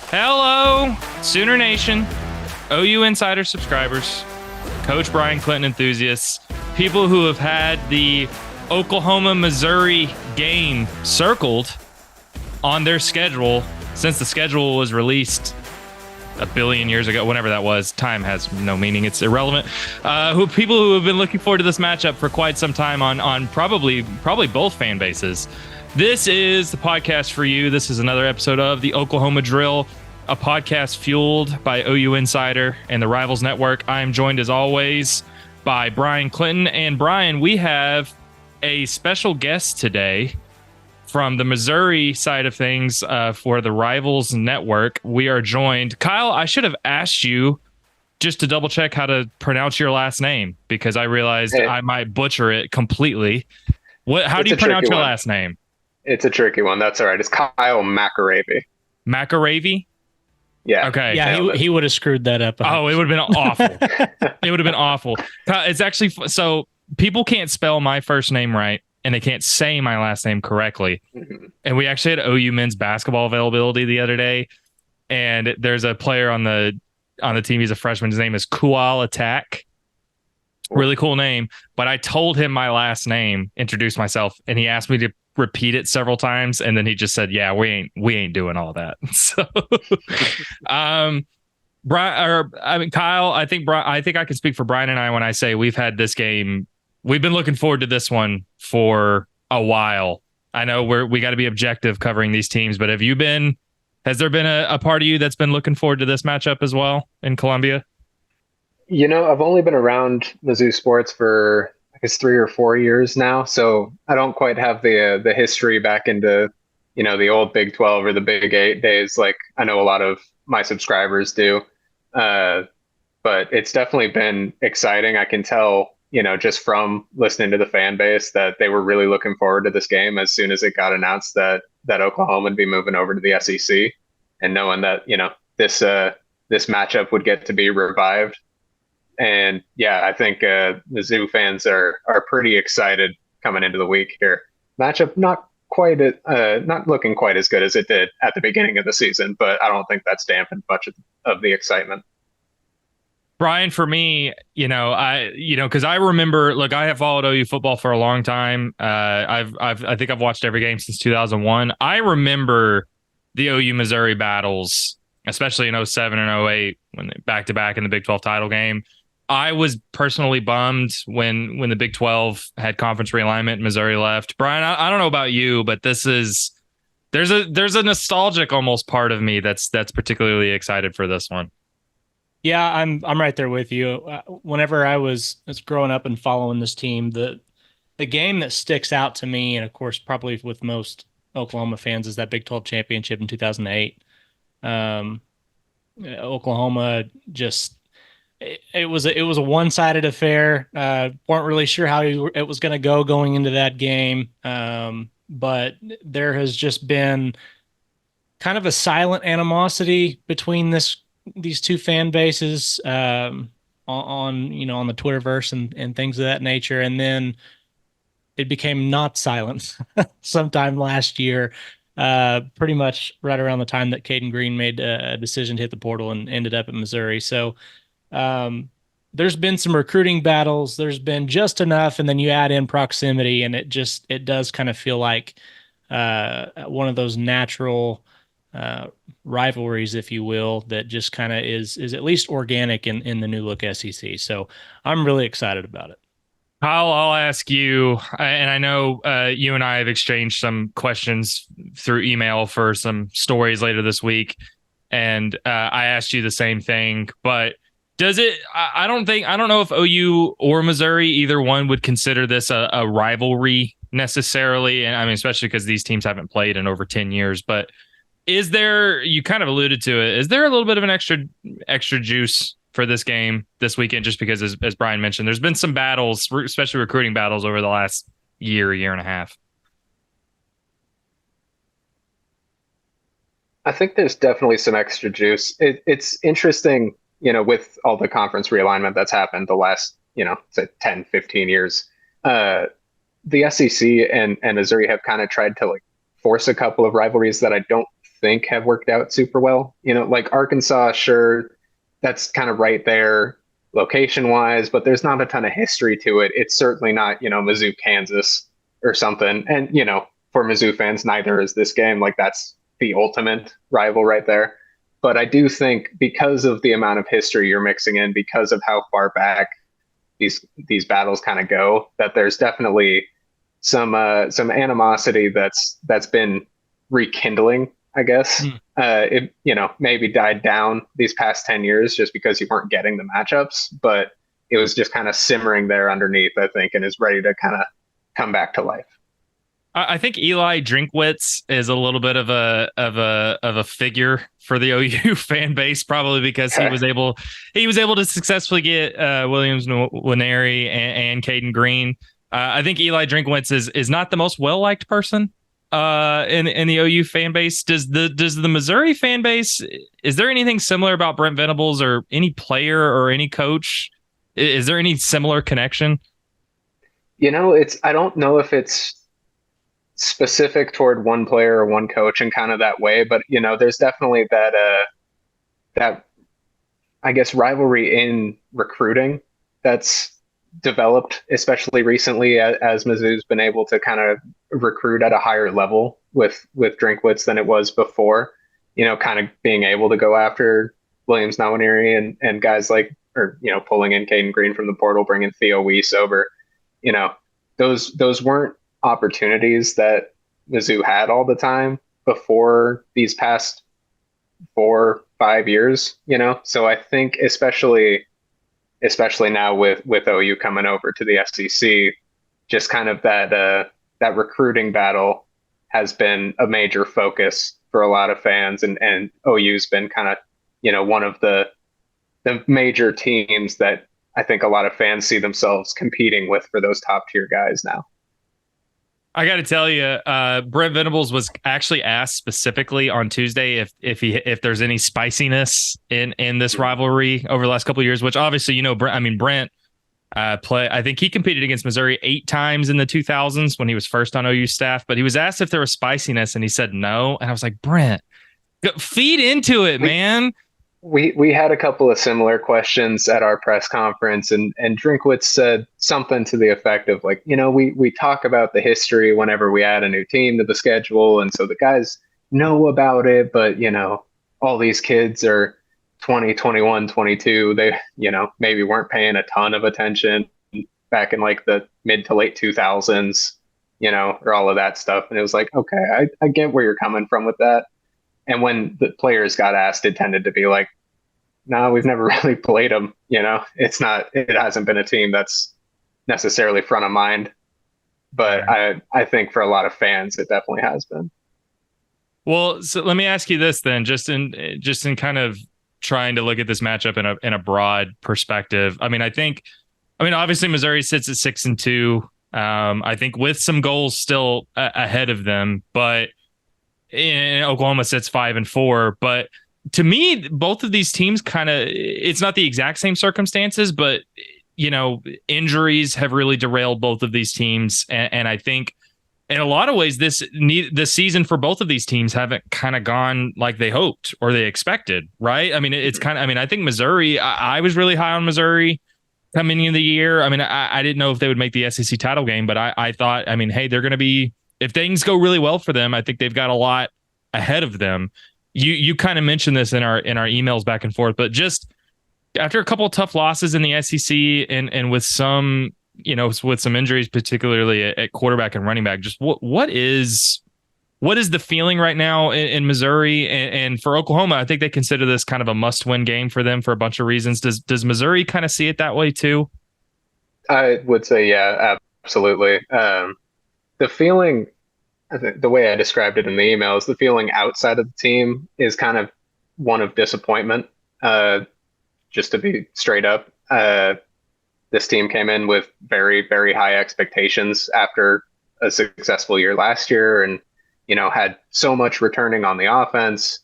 Hello, Sooner Nation, OU Insider subscribers, Coach Brian Clinton enthusiasts, people who have had the Oklahoma-Missouri game circled on their schedule since the schedule was released a billion years ago, whenever that was. Time has no meaning. It's irrelevant. People who have been looking forward to this matchup for quite some time on probably both fan bases. This is the podcast for you. This is another episode of the Oklahoma Drill, a podcast fueled by OU Insider and the Rivals Network. I am joined as always by Brian Clinton. And Brian, we have a special guest today from the Missouri side of things for the Rivals Network. We are joined. Kyle, I should have asked you just to double check how to pronounce your last name because I realized I might butcher it completely. How do you pronounce your last name? It's a tricky one. That's all right. It's Kyle McAreavy. McAreavy? Yeah. Okay. Yeah, he would have screwed that up. Oh, it would have been awful. It would have been awful. It's actually so people can't spell my first name right and they can't say my last name correctly. Mm-hmm. And we actually had OU men's basketball availability the other day, and there's a player on the team. He's a freshman. His name is Kual Attack. Really cool name. But I told him my last name, introduced myself, and he asked me to repeat it several times, and then he just said, "Yeah, we ain't doing all that." So, Kyle, I think I can speak for Brian and I when I say we've had this game. We've been looking forward to this one for a while. I know we got to be objective covering these teams, but has there been a part of you that's been looking forward to this matchup as well in Columbia? You know, I've only been around Mizzou sports for I guess 3 or 4 years now, so I don't quite have the history back into, the old Big 12 or the Big 8 days like I know a lot of my subscribers do. But it's definitely been exciting. I can tell, just from listening to the fan base that they were really looking forward to this game as soon as it got announced that Oklahoma would be moving over to the SEC, and knowing that, this matchup would get to be revived. And yeah, I think Mizzou fans are pretty excited coming into the week here. Matchup not looking quite as good as it did at the beginning of the season, but I don't think that's dampened much of the excitement. Brian, for me, because I remember, look, I have followed OU football for a long time. I think I've watched every game since 2001. I remember the OU Missouri battles, especially in 07 and 08 when they back to back in the Big 12 title game. I was personally bummed when the Big 12 had conference realignment and Missouri left. Brian, I don't know about you, but there's a nostalgic almost part of me that's particularly excited for this one. Yeah, I'm right there with you. Whenever I was growing up and following this team, the game that sticks out to me, and of course probably with most Oklahoma fans, is that Big 12 championship in 2008. Oklahoma just it was a one-sided affair. Weren't really sure how it was going to go going into that game, but there has just been kind of a silent animosity between these two fan bases on the Twitterverse and things of that nature. And then it became not silent sometime last year, pretty much right around the time that Caden Green made a decision to hit the portal and ended up at Missouri. So there's been some recruiting battles. There's been just enough, and then you add in proximity, and it does kind of feel like one of those natural rivalries, if you will, that just kind of is at least organic in the new look SEC. So I'm really excited about it. Kyle, I'll ask you, and I know you and I have exchanged some questions through email for some stories later this week, and I asked you the same thing, but does it, I don't know if OU or Missouri, either one, would consider this a rivalry necessarily. And I mean, especially because these teams haven't played in over 10 years, but is there, you kind of alluded to it, is there a little bit of an extra juice for this game this weekend? Just because, as Brian mentioned, there's been some battles, especially recruiting battles over the last year and a half. I think there's definitely some extra juice. It's interesting, with all the conference realignment that's happened the last, say 10, 15 years. The SEC and Missouri have kind of tried to force a couple of rivalries that I don't think have worked out super well. Like Arkansas, sure, that's kind of right there location wise, but there's not a ton of history to it. It's certainly not, Mizzou, Kansas or something. And, for Mizzou fans, neither is this game. Like that's the ultimate rival right there. But I do think because of the amount of history you're mixing in, because of how far back these battles kind of go, that there's definitely some animosity that's been rekindling, I guess. It maybe died down these past 10 years just because you weren't getting the matchups, but it was just kind of simmering there underneath, I think, and is ready to kind of come back to life. I think Eli Drinkwitz is a little bit of a figure for the OU fan base, probably because he was able to successfully get Williams Nwaneri and Caden Green. I think Eli Drinkwitz is not the most well liked person in the OU fan base. Does the Missouri fan base, is there anything similar about Brent Venables or any player or any coach? Is there any similar connection? I don't know if it's specific toward one player or one coach in kind of that way, but there's definitely that I guess rivalry in recruiting that's developed, especially recently as Mizzou's been able to kind of recruit at a higher level with Drinkwitz than it was before, kind of being able to go after Williams Nwaneri and guys like, or, pulling in Caden Green from the portal, bringing Theo Weiss over, those weren't opportunities that Mizzou had all the time before these past 4-5 years, so I think especially now with OU coming over to the SEC, just kind of that recruiting battle has been a major focus for a lot of fans, and OU's been kind of one of the major teams that I think a lot of fans see themselves competing with for those top tier guys now. I got to tell you, Brent Venables was actually asked specifically on Tuesday if there's any spiciness in this rivalry over the last couple of years, which obviously, Brent I think he competed against Missouri 8 times in the 2000s when he was first on OU staff, but he was asked if there was spiciness and he said no. And I was like, Brent, feed into it, man. We had a couple of similar questions at our press conference, and Drinkwitz said something to the effect of like, we talk about the history whenever we add a new team to the schedule, and so the guys know about it, but all these kids are 20, 21, 22. They maybe weren't paying a ton of attention back in like the mid to late 2000s, or all of that stuff. And it was like, okay, I get where you're coming from with that. And when the players got asked, it tended to be like, no, we've never really played them. It hasn't been a team that's necessarily front of mind. But I think for a lot of fans, it definitely has been. Well, so let me ask you this then, just in kind of trying to look at this matchup in a broad perspective. Obviously Missouri sits at 6-2. I think with some goals still ahead of them, but in Oklahoma sits 5-4. But to me, both of these teams it's not the exact same circumstances, but injuries have really derailed both of these teams. And I think in a lot of ways, the season for both of these teams haven't kind of gone like they hoped or they expected. Right. I think Missouri, I was really high on Missouri coming into the year. I didn't know if they would make the SEC title game, but I thought, hey, they're going to be, if things go really well for them, I think they've got a lot ahead of them. You kind of mentioned this in our emails back and forth, but just after a couple of tough losses in the SEC and with some, with some injuries, particularly at quarterback and running back, just what is the feeling right now in Missouri and for Oklahoma? I think they consider this kind of a must-win game for them for a bunch of reasons. Does Missouri kind of see it that way too? I would say, yeah, absolutely. The feeling, I think the way I described it in the email is the feeling outside of the team is kind of one of disappointment. Just to be straight up, this team came in with very, very high expectations after a successful year last year, and had so much returning on the offense.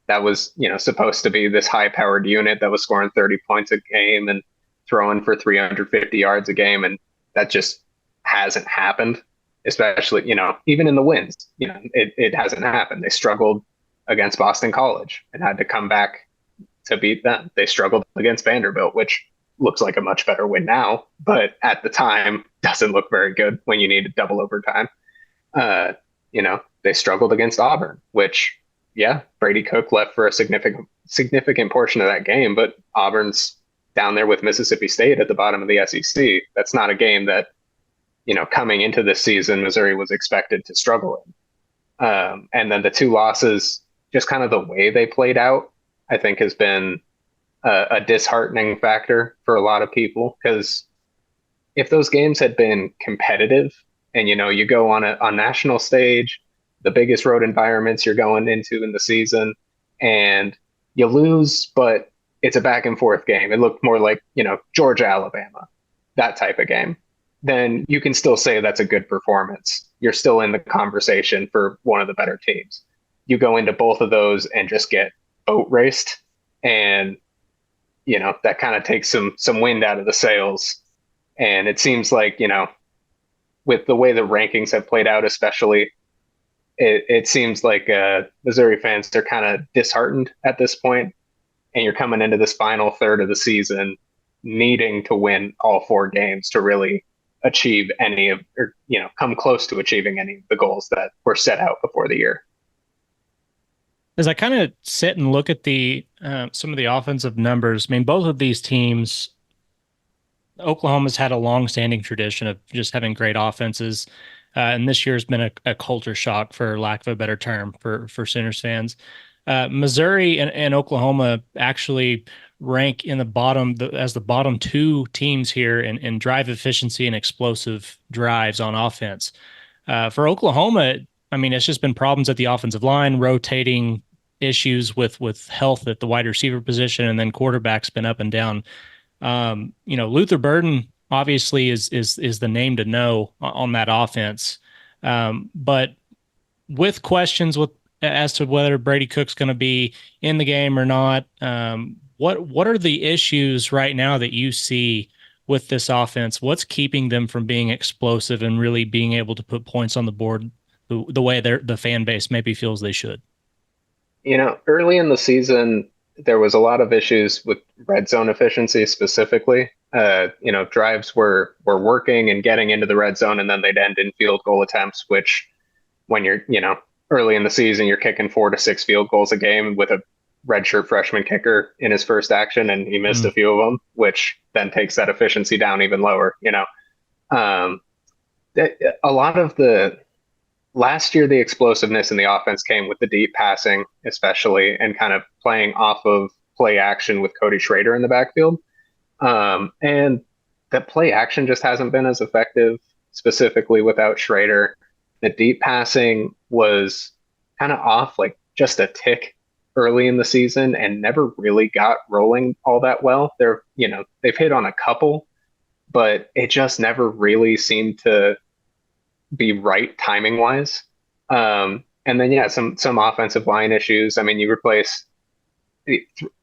That was supposed to be this high-powered unit that was scoring 30 points a game and throwing for 350 yards a game, and that just hasn't happened. Especially, even in the wins, it hasn't happened. They struggled against Boston College and had to come back to beat them. They struggled against Vanderbilt, which looks like a much better win now, but at the time doesn't look very good when you need double overtime. They struggled against Auburn, which, yeah, Brady Cook left for a significant portion of that game, but Auburn's down there with Mississippi State at the bottom of the SEC. That's not a game that, coming into this season, Missouri was expected to struggle in. And then the two losses, just kind of the way they played out, I think has been a disheartening factor for a lot of people, because if those games had been competitive and, you go on a national stage, the biggest road environments you're going into in the season, and you lose, but it's a back and forth game. It looked more like, Georgia, Alabama, that type of game. Then you can still say that's a good performance. You're still in the conversation for one of the better teams. You go into both of those and just get boat raced, and that kind of takes some wind out of the sails. And it seems like, with the way the rankings have played out, especially, it seems like Missouri fans are kind of disheartened at this point, and you're coming into this final third of the season needing to win all 4 games to really achieve come close to achieving any of the goals that were set out before the year. As I kind of sit and look at the some of the offensive numbers, I mean, both of these teams, Oklahoma's had a long-standing tradition of just having great offenses, and this year's been a culture shock, for lack of a better term, for Sooners fans. Missouri and Oklahoma actually rank in the bottom as the bottom 2 teams here in drive efficiency and explosive drives on offense. For Oklahoma, I mean, it's just been problems at the offensive line, rotating issues with health at the wide receiver position, and then quarterback's been up and down. Luther Burden obviously is the name to know on that offense. But with questions as to whether Brady Cook's going to be in the game or not, what are the issues right now that you see with this offense? What's keeping them from being explosive and really being able to put points on the board the way the fan base maybe feels they should? Early in the season, there was a lot of issues with red zone efficiency specifically. Drives were working and getting into the red zone, and then they'd end in field goal attempts, which when you're, early in the season, you're kicking 4 to 6 field goals a game with a redshirt freshman kicker in his first action, and he missed a few of them, which then takes that efficiency down even lower. A lot of last year, the explosiveness in the offense came with the deep passing, especially, and kind of playing off of play action with Cody Schrader in the backfield. And that play action just hasn't been as effective, specifically without Schrader. The deep passing was kind of off, like just a tick early in the season, and never really got rolling all that well. They've hit on a couple, but it just never really seemed to be right timing wise. And then, some offensive line issues. I mean, you replace,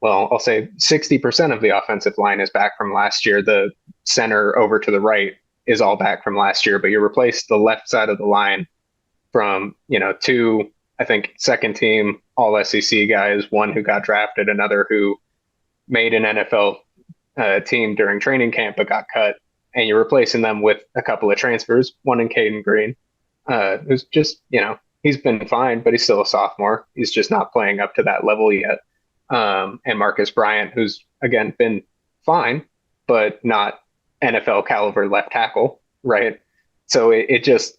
I'll say 60% of the offensive line is back from last year. The center over to the right is all back from last year, but you replace the left side of the line from, 2, I think, second team all SEC guys, one who got drafted, another who made an NFL team during training camp but got cut. And you're replacing them with a couple of transfers, one in Caden Green, who's just, he's been fine, but he's still a sophomore. He's just not playing up to that level yet. And Marcus Bryant, who's, again, been fine, but not NFL caliber left tackle, right? So it just,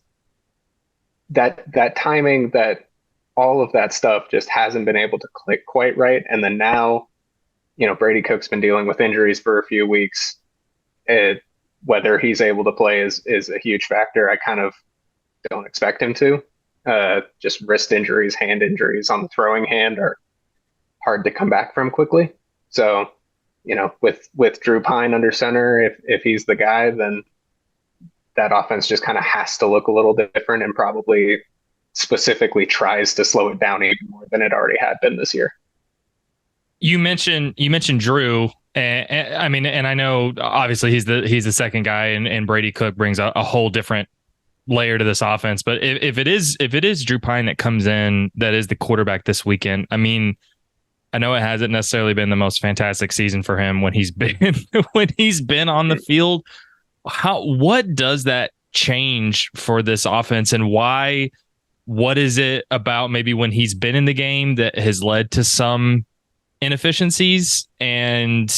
that timing, that all of that stuff just hasn't been able to click quite right. And then now, Brady Cook's been dealing with injuries for a few weeks. Whether he's able to play is a huge factor. I kind of don't expect him to. Just wrist injuries, hand injuries on the throwing hand are hard to come back from quickly. So, with Drew Pine under center, if he's the guy, then that offense just kind of has to look a little different, and probably specifically tries to slow it down even more than it already had been this year. You mentioned Drew. And I know obviously he's the second guy, and Brady Cook brings a whole different layer to this offense. But if it is Drew Pine that comes in, that is the quarterback this weekend. I mean, I know it hasn't necessarily been the most fantastic season for him when he's been on the field. What does that change for this offense, and why? What is it about maybe when he's been in the game that has led to some inefficiencies, and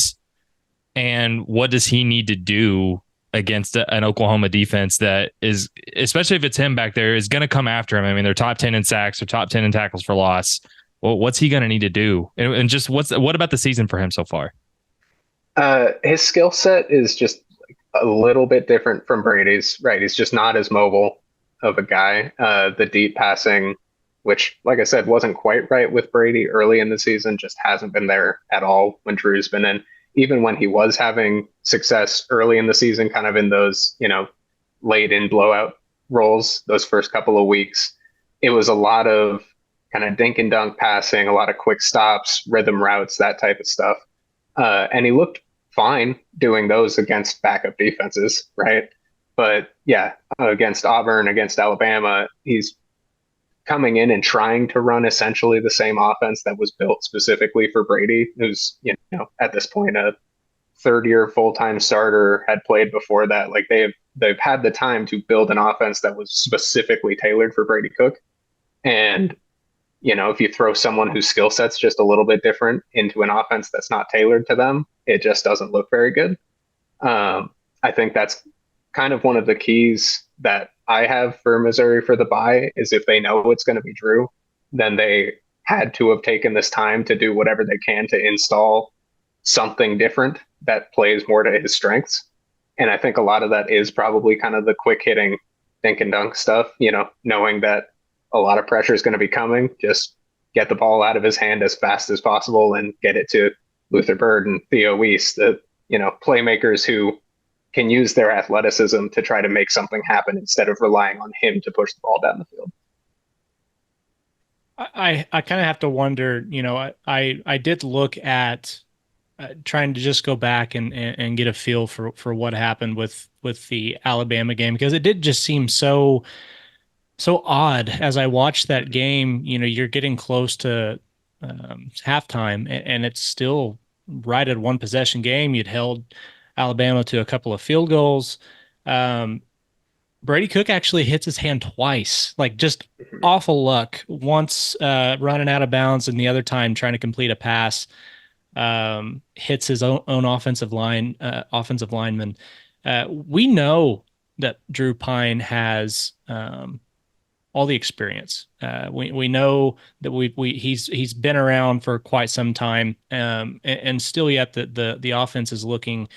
what does he need to do against an Oklahoma defense that is, especially if it's him back there, is going to come after him? I mean, they're top 10 in sacks, they're top 10 in tackles for loss. Well, what's he going to need to do? And just what about the season for him so far? His skill set is just a little bit different from Brady's, right? He's just not as mobile of a guy. The deep passing, which, like I said, wasn't quite right with Brady early in the season, just hasn't been there at all when Drew's been in. Even when he was having success early in the season, kind of in those, late in blowout roles, those first couple of weeks, it was a lot of kind of dink and dunk passing, a lot of quick stops, rhythm routes, that type of stuff. And he looked fine doing those against backup defenses, right? But yeah, against Auburn, against Alabama, he's coming in and trying to run essentially the same offense that was built specifically for Brady, who's, at this point a third-year full-time starter, had played before that. Like they've had the time to build an offense that was specifically tailored for Brady Cook. And if you throw someone whose skill set's just a little bit different into an offense that's not tailored to them, it just doesn't look very good. I think that's kind of one of the keys that I have for Missouri for the bye, is if they know it's going to be Drew, then they had to have taken this time to do whatever they can to install something different that plays more to his strengths. And I think a lot of that is probably kind of the quick hitting dink and dunk stuff, knowing that a lot of pressure is going to be coming. Just get the ball out of his hand as fast as possible and get it to Luther Bird and Theo Weiss, the playmakers who can use their athleticism to try to make something happen instead of relying on him to push the ball down the field. I kind of have to wonder, I did look at trying to just go back and get a feel for what happened with the Alabama game, because it did just seem so odd as I watched that game. You're getting close to halftime, and it's still right at one possession game. You'd held Alabama to a couple of field goals. Brady Cook actually hits his hand twice, like just awful luck. Once running out of bounds, and the other time trying to complete a pass, hits his own offensive lineman. We know that Drew Pine has all the experience. We know that he's been around for quite some time, and still yet the offense is looking,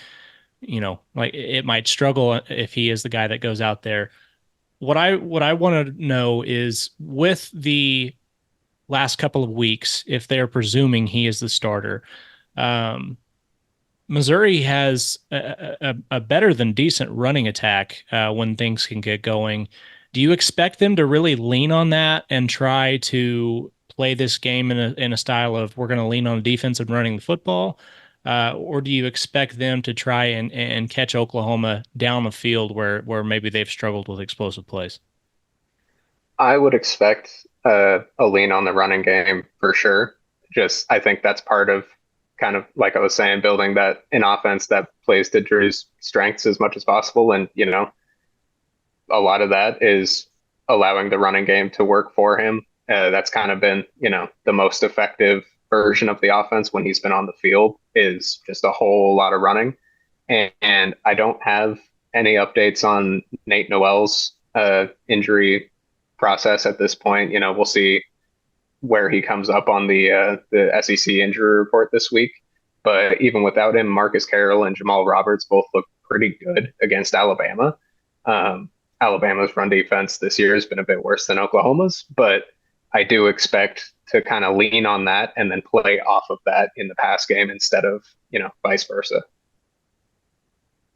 like it might struggle if he is the guy that goes out there. What I want to know is, with the last couple of weeks, if they're presuming he is the starter, Missouri has a better than decent running attack when things can get going. Do you expect them to really lean on that and try to play this game in a style of, we're going to lean on defense and running the football? Or do you expect them to try and catch Oklahoma down the field where maybe they've struggled with explosive plays? I would expect a lean on the running game for sure. I think that's part of, kind of like I was saying, building an offense that plays to Drew's strengths as much as possible. And, a lot of that is allowing the running game to work for him. That's kind of been, the most effective version of the offense when he's been on the field, is just a whole lot of running. And I don't have any updates on Nate Noel's injury process at this point. We'll see where he comes up on the SEC injury report this week. But even without him, Marcus Carroll and Jamal Roberts both look pretty good against Alabama. Alabama's run defense this year has been a bit worse than Oklahoma's, but I do expect to kind of lean on that and then play off of that in the pass game instead of, vice versa.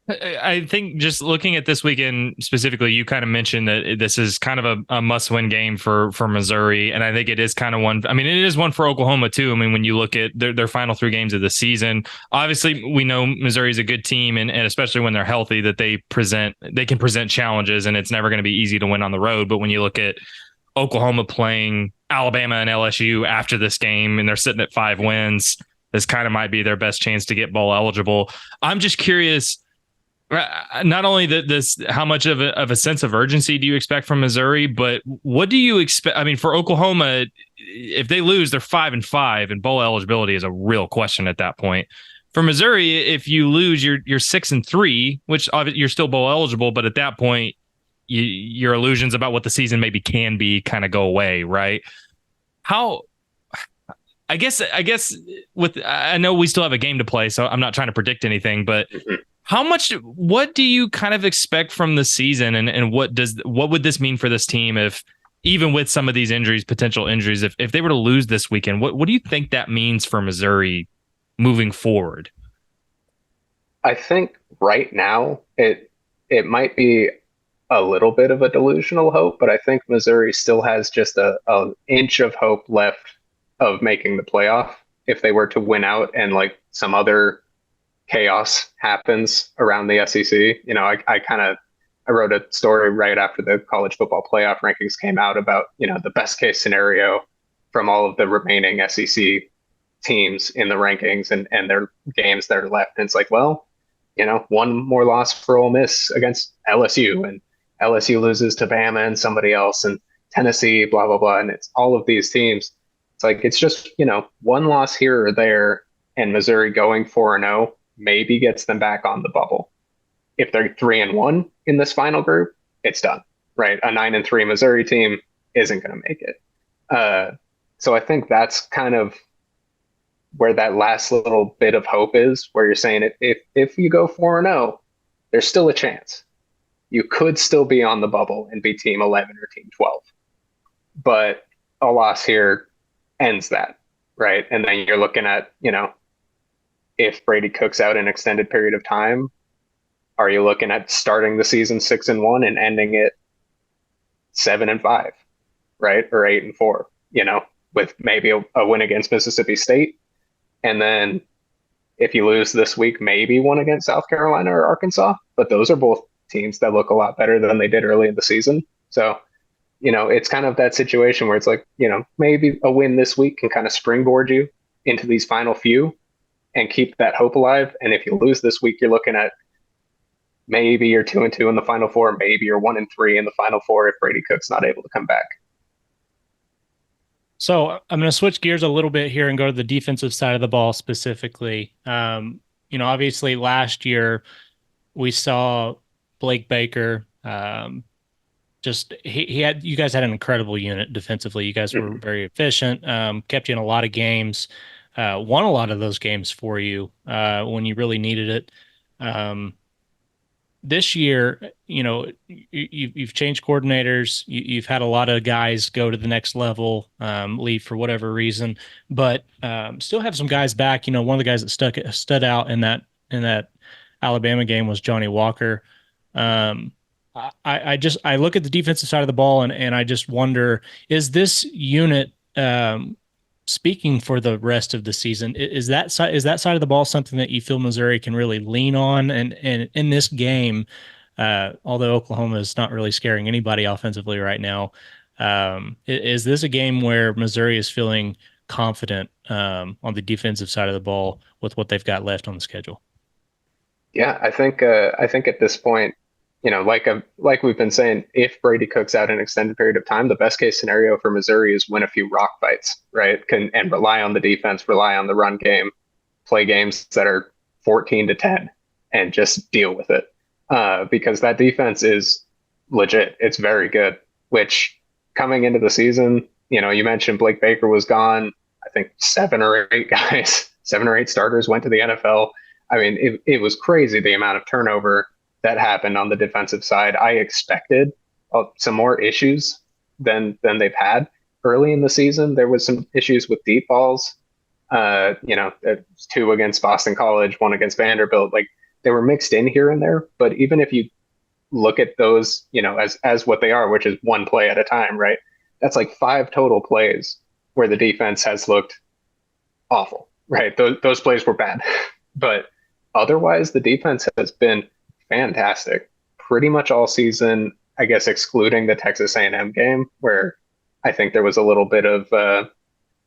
I think just looking at this weekend specifically, you kind of mentioned that this is kind of a must-win game for Missouri, and I think it is kind of one. I mean, it is one for Oklahoma too. I mean, when you look at their final 3 games of the season, obviously we know Missouri is a good team, and especially when they're healthy, that they can present challenges, and it's never going to be easy to win on the road. But when you look at Oklahoma playing Alabama and LSU after this game, and they're sitting at 5 wins, this kind of might be their best chance to get bowl eligible. I'm just curious. Not only this, how much of a sense of urgency do you expect from Missouri, but what do you expect? I mean, for Oklahoma, if they lose, they're 5-5, and bowl eligibility is a real question at that point. For Missouri, if you lose, you're 6-3, which you're still bowl eligible, but at that point, your illusions about what the season maybe can be kind of go away, right? How? I guess I know we still have a game to play, so I'm not trying to predict anything, but. What do you kind of expect from the season, and what would this mean for this team if, even with some of these injuries, potential injuries, if they were to lose this weekend, what do you think that means for Missouri moving forward? I think right now it might be a little bit of a delusional hope, but I think Missouri still has just an inch of hope left of making the playoff if they were to win out and like some other chaos happens around the SEC. You know, I wrote a story right after the college football playoff rankings came out about, you know, the best case scenario from all of the remaining SEC teams in the rankings and their games that are left. And it's like, well, you know, one more loss for Ole Miss against LSU, and LSU loses to Bama and somebody else, and Tennessee, blah, blah, blah. And it's all of these teams. It's like, it's just, you know, one loss here or there, and Missouri going 4-0 maybe gets them back on the bubble. If they're 3-1 in this final group, it's done, right? A 9-3 Missouri team isn't going to make it. So I think that's kind of where that last little bit of hope is, where you're saying if you go 4-0, there's still a chance. You could still be on the bubble and be team 11 or team 12. But a loss here ends that, right? And then you're looking at, you know, if Brady cooks out an extended period of time, are you looking at starting the season 6-1 and ending it 7-5, right? Or 8-4, you know, with maybe a win against Mississippi State. And then if you lose this week, maybe one against South Carolina or Arkansas. But those are both teams that look a lot better than they did early in the season. So, you know, it's kind of that situation where it's like, you know, maybe a win this week can kind of springboard you into these final few and keep that hope alive. And if you lose this week, you're looking at maybe you're 2-2 in the Final Four, maybe you're 1-3 in the Final Four if Brady Cook's not able to come back. So I'm going to switch gears a little bit here and go to the defensive side of the ball specifically. You know, obviously last year we saw Blake Baker. You guys had an incredible unit defensively. You guys were very efficient, kept you in a lot of games. Won a lot of those games for you when you really needed it. This year, you know, you've changed coordinators. You've had a lot of guys go to the next level, leave for whatever reason, but still have some guys back. You know, one of the guys that stood out in that Alabama game was Johnny Walker. I look at the defensive side of the ball and I just wonder, is this unit speaking for the rest of the season? Is that side of the ball something that you feel Missouri can really lean on? And in this game, although Oklahoma is not really scaring anybody offensively right now, is this a game where Missouri is feeling confident on the defensive side of the ball with what they've got left on the schedule? Yeah, I think at this point, you know, like we've been saying, if Brady cooks out an extended period of time, the best case scenario for Missouri is win a few rock fights, right? And rely on the defense, rely on the run game, play games that are 14-10, and just deal with it. Because that defense is legit. It's very good. Which coming into the season, you know, you mentioned Blake Baker was gone. I think 7 or 8 guys, 7 or 8 starters went to the NFL. I mean, it was crazy the amount of turnover that happened on the defensive side. I expected some more issues than they've had early in the season. There was some issues with deep balls. You know, 2 against Boston College, 1 against Vanderbilt. Like they were mixed in here and there. But even if you look at those, as what they are, which is one play at a time, right? That's like 5 total plays where the defense has looked awful, right? Those plays were bad, but otherwise the defense has been fantastic pretty much all season. I guess excluding the Texas A&M game, where I think there was a little bit of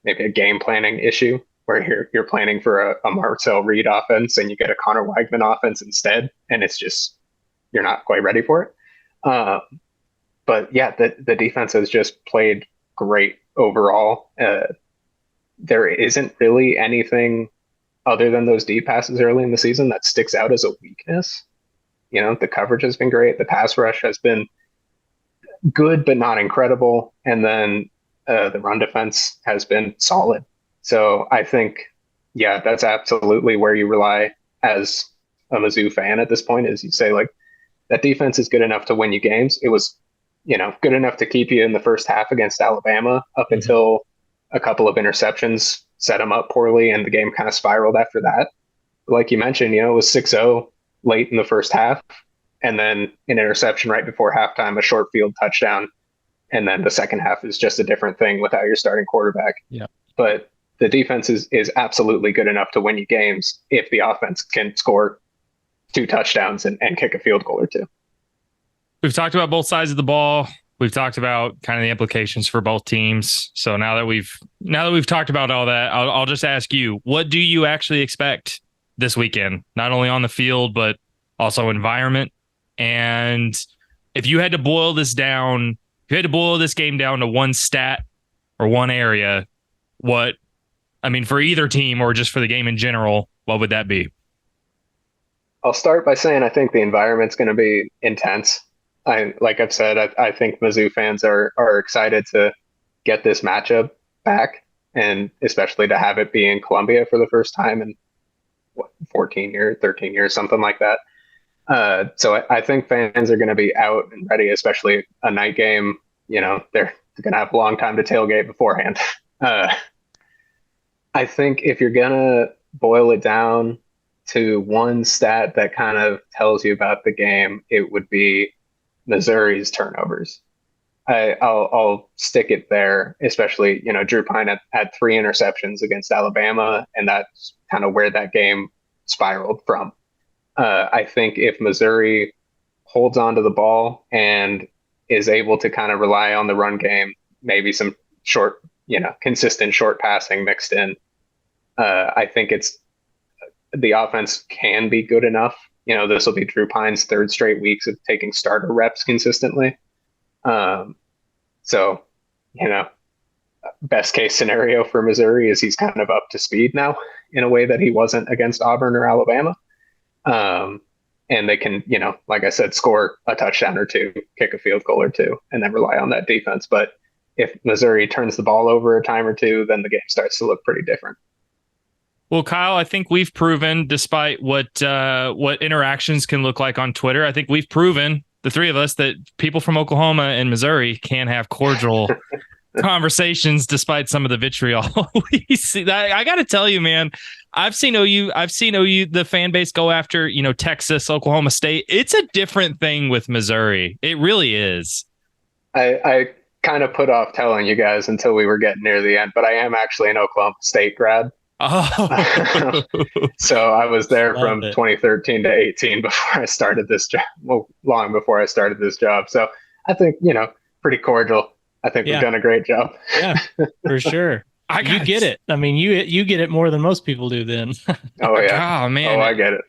maybe a game planning issue, where you're planning for a Marcel Reed offense and you get a Connor Weigman offense instead, and it's just you're not quite ready for it. But yeah, the defense has just played great overall. There isn't really anything other than those deep passes early in the season that sticks out as a weakness. The coverage has been great. The pass rush has been good, but not incredible. And then the run defense has been solid. So I think, yeah, that's absolutely where you rely as a Mizzou fan at this point, is you say, like, that defense is good enough to win you games. It was, good enough to keep you in the first half against Alabama up until a couple of interceptions set them up poorly, and the game kind of spiraled after that. Like you mentioned, it was 6-0 late in the first half, and then an interception right before halftime, a short field touchdown, and then the second half is just a different thing without your starting quarterback. Yeah. But the defense is absolutely good enough to win you games if the offense can score 2 touchdowns and kick a field goal or 2. We've talked about both sides of the ball. We've talked about kind of the implications for both teams. So now that we've talked about all that, I'll just ask you, what do you actually expect this weekend? Not only on the field, but also environment. And if you had to boil this game down to one stat or one area, for either team or just for the game in general, what would that be? I'll start by saying I think the environment's going to be intense. Like I've said, I think Mizzou fans are excited to get this matchup back, and especially to have it be in Columbia for the first time in 13 years, something like that. So I think fans are going to be out and ready, especially a night game. They're going to have a long time to tailgate beforehand. I think if you're going to boil it down to one stat that kind of tells you about the game, it would be Missouri's turnovers. I'll stick it there, especially, Drew Pine had 3 interceptions against Alabama, and that's kind of where that game spiraled from. I think if Missouri holds onto the ball and is able to kind of rely on the run game, maybe some short, consistent short passing mixed in, I think the offense can be good enough. This will be Drew Pine's 3rd straight weeks of taking starter reps consistently. So, best case scenario for Missouri is he's kind of up to speed now in a way that he wasn't against Auburn or Alabama. And they can, like I said, score a touchdown or 2, kick a field goal or 2, and then rely on that defense. But if Missouri turns the ball over a time or 2, then the game starts to look pretty different. Well, Kyle, I think we've proven, despite what interactions can look like on Twitter, I think we've proven, the 3 of us, that people from Oklahoma and Missouri can have cordial conversations despite some of the vitriol we see. I got to tell you, man, I've seen OU, the fan base go after, Texas, Oklahoma State. It's a different thing with Missouri. It really is. I kind of put off telling you guys until we were getting near the end, but I am actually an Oklahoma State grad. Oh, so I was there from 2013 to 18 before I started this job. Well, long before I started this job. So I think, pretty cordial. I think we've done a great job. Yeah, for sure. You get it. I mean, you get it more than most people do then. Oh yeah. Oh man. Oh, I get it.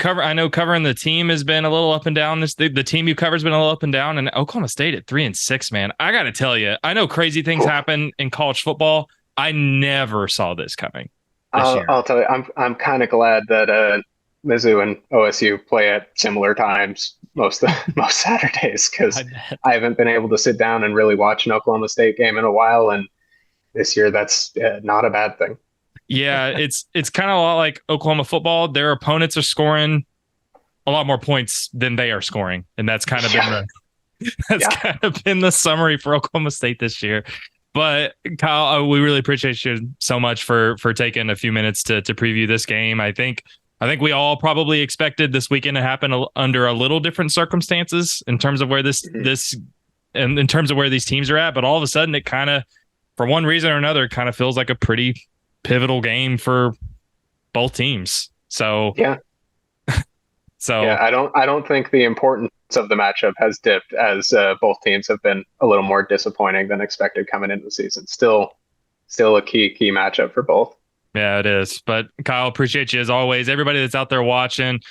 I know covering the team has been a little up and down. The team you cover has been a little up and down, and Oklahoma State at 3-6, man. I got to tell you, I know crazy things happen in college football. I never saw this coming. I'll tell you, I'm kind of glad that Mizzou and OSU play at similar times most Saturdays, because I haven't been able to sit down and really watch an Oklahoma State game in a while, and this year that's not a bad thing. Yeah, it's kind of a lot like Oklahoma football. Their opponents are scoring a lot more points than they are scoring, and that's kind of been the summary for Oklahoma State this year. But Kyle, we really appreciate you so much for taking a few minutes to preview this game. I think I think we all probably expected this weekend to happen under a little different circumstances in terms of where and in terms of where these teams are at. But all of a sudden, it kind of, for one reason or another, kind of feels like a pretty pivotal game for both teams. So yeah. Yeah, I don't think the importance of the matchup has dipped as both teams have been a little more disappointing than expected coming into the season. Still a key matchup for both. Yeah, it is. But Kyle, appreciate you as always. Everybody that's out there watching,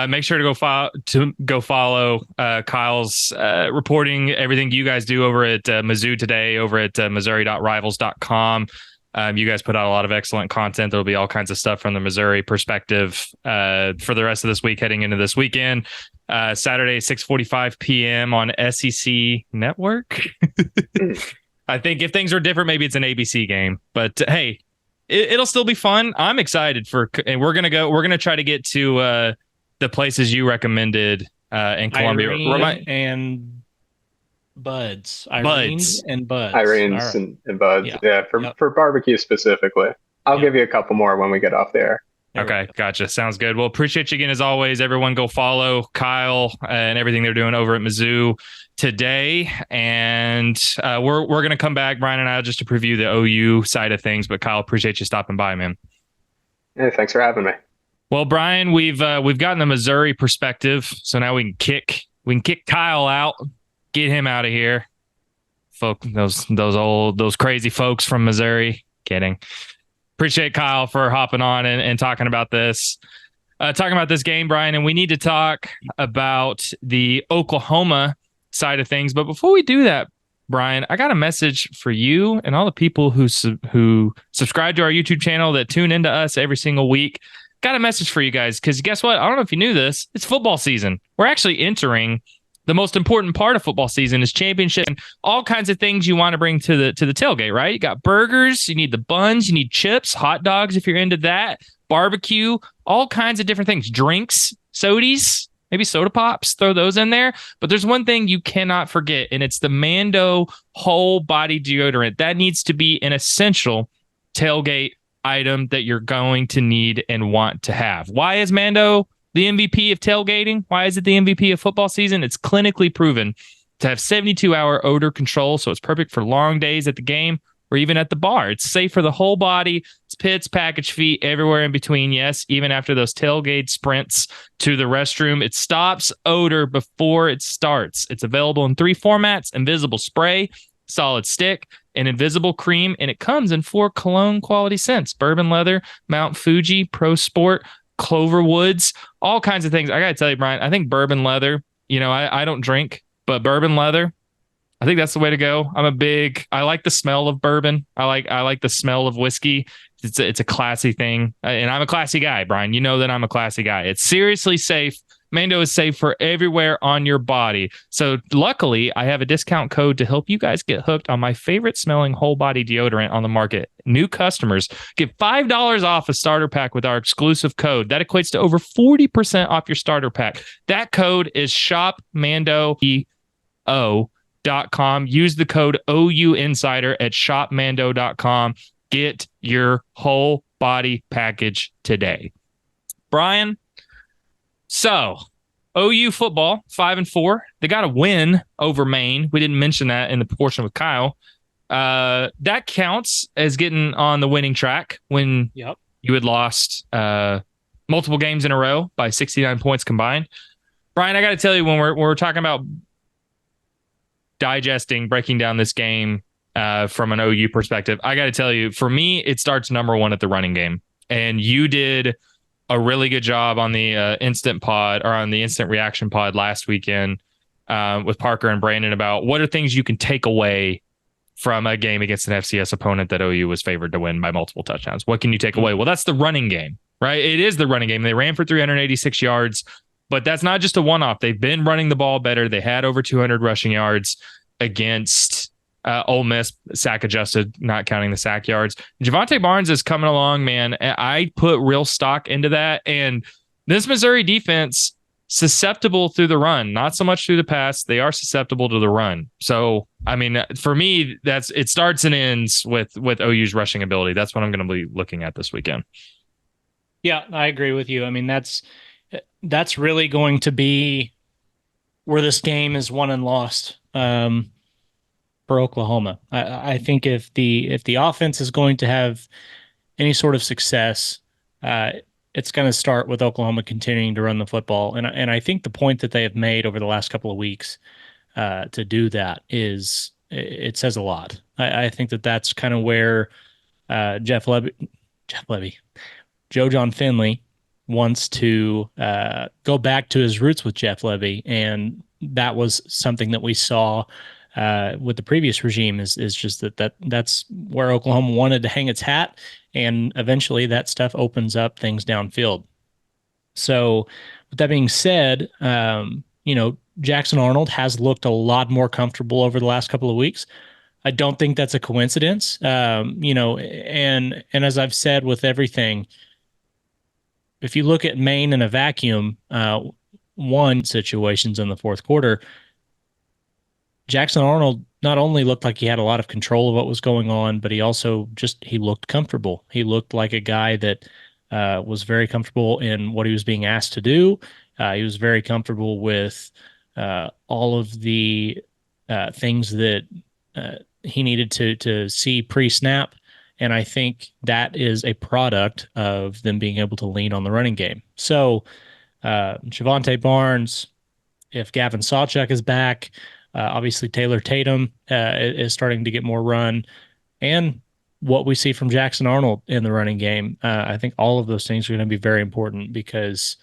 make sure to go follow Kyle's reporting everything you guys do over at Mizzou Today, over at Missouri.rivals.com. You guys put out a lot of excellent content. There'll be all kinds of stuff from the Missouri perspective for the rest of this week, heading into this weekend. Saturday, 6:45 p.m. on SEC Network. I think if things are different, maybe it's an ABC game. But hey, it'll still be fun. I'm excited and we're gonna try to get to the places you recommended in Columbia and Buds. Irene's and Buds. Irene's and Buds. Yeah, for barbecue specifically. I'll give you a couple more when we get off the air. Okay, gotcha. Sounds good. Well, appreciate you again as always. Everyone go follow Kyle and everything they're doing over at Mizzou Today. And we're going to come back, Brian and I, just to preview the OU side of things. But Kyle, appreciate you stopping by, man. Hey, thanks for having me. Well, Brian, we've gotten the Missouri perspective, so now we can kick Kyle out, get him out of here. Those crazy folks from Missouri. Kidding. Appreciate Kyle for hopping on and talking about this. Talking about this game, Brian, and we need to talk about the Oklahoma side of things. But before we do that, Brian, I got a message for you and all the people who subscribe to our YouTube channel that tune into us every single week. Got a message for you guys, because guess what? I don't know if you knew this. It's football season. We're actually entering the most important part of football season, is championship and all kinds of things you want to bring to the tailgate, right? You got burgers, you need the buns, you need chips, hot dogs if you're into that, barbecue, all kinds of different things, drinks, sodies, maybe soda pops, throw those in there. But there's one thing you cannot forget, and it's the Mando whole body deodorant. That needs to be an essential tailgate item that you're going to need and want to have. Why is Mando the MVP of tailgating? Why is it the MVP of football season? It's clinically proven to have 72-hour odor control, so it's perfect for long days at the game or even at the bar. It's safe for the whole body. It's pits, package feet, everywhere in between. Yes, even after those tailgate sprints to the restroom, it stops odor before it starts. It's available in 3 formats: invisible spray, solid stick, and invisible cream, and it comes in 4 cologne quality scents: bourbon leather, Mount Fuji, Pro Sport, Clover Woods, all kinds of things. I gotta tell you, Brian, I think bourbon leather, I don't drink, but bourbon leather, I think that's the way to go. I like the smell of bourbon. I like the smell of whiskey. It's a classy thing. And I'm a classy guy, Brian. You know that I'm a classy guy. It's seriously safe. Mando is safe for everywhere on your body. So luckily, I have a discount code to help you guys get hooked on my favorite smelling whole body deodorant on the market. New customers get $5 off a starter pack with our exclusive code. That equates to over 40% off your starter pack. That code is shopmando.com. Use the code OUinsider at shopmando.com. Get your whole body package today. Brian, so OU football 5-4. They got a win over Maine. We didn't mention that in the portion with Kyle. That counts as getting on the winning track when you had lost multiple games in a row by 69 points combined. Brian, I got to tell you, when we're talking about breaking down this game from an OU perspective, I got to tell you, for me, it starts number 1 at the running game. And you did a really good job on the instant reaction pod last weekend with Parker and Brandon about what are things you can take away from a game against an FCS opponent that OU was favored to win by multiple touchdowns. What can you take away? Well, that's the running game, right? It is the running game. They ran for 386 yards, but that's not just a one-off. They've been running the ball better. They had over 200 rushing yards against Ole Miss, sack adjusted, not counting the sack yards. Javonte Barnes is coming along, man. I put real stock into that. And this Missouri defense, susceptible through the run, not so much through the pass. They are susceptible to the run. So, I mean, for me, it starts and ends with OU's rushing ability. That's what I'm going to be looking at this weekend. Yeah, I agree with you. I mean, that's really going to be where this game is won and lost for Oklahoma. I think if the offense is going to have any sort of success, uh, it's going to start with Oklahoma continuing to run the football. And I think the point that they have made over the last couple of weeks to do that is it says a lot. I think that that's kind of where Jeff Levy, Joe John Finley wants to go back to his roots with Jeff Levy, and that was something that we saw with the previous regime. Is just that's where Oklahoma wanted to hang its hat, and eventually that stuff opens up things downfield. So, with that being said, Jackson Arnold has looked a lot more comfortable over the last couple of weeks. I don't think that's a coincidence. And as I've said with everything, if you look at Maine in a vacuum, one situations in the fourth quarter, Jackson Arnold not only looked like he had a lot of control of what was going on, but he looked comfortable. He looked like a guy that was very comfortable in what he was being asked to do. He was very comfortable with all of the things that he needed to see pre-snap. And I think that is a product of them being able to lean on the running game. So Javonte Barnes, if Gavin Sawchuk is back, obviously Taylor Tatum is starting to get more run. And what we see from Jackson Arnold in the running game, I think all of those things are going to be very important because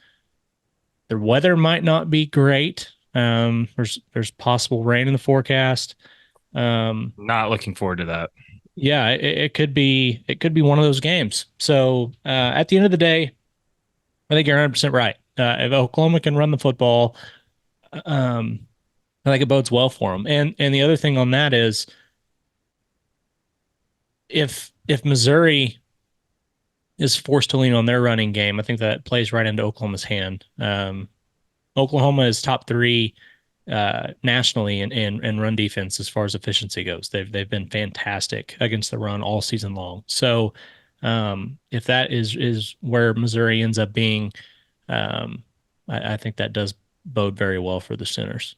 the weather might not be great. There's possible rain in the forecast. Not looking forward to that. Yeah, it could be one of those games. So at the end of the day, I think you're 100% right. If Oklahoma can run the football, I think it bodes well for them. And the other thing on that is, if Missouri is forced to lean on their running game, I think that plays right into Oklahoma's hand. Oklahoma is top three nationally in run defense as far as efficiency goes. They've been fantastic against the run all season long. So if that is where Missouri ends up being, I think that does bode very well for the Sooners.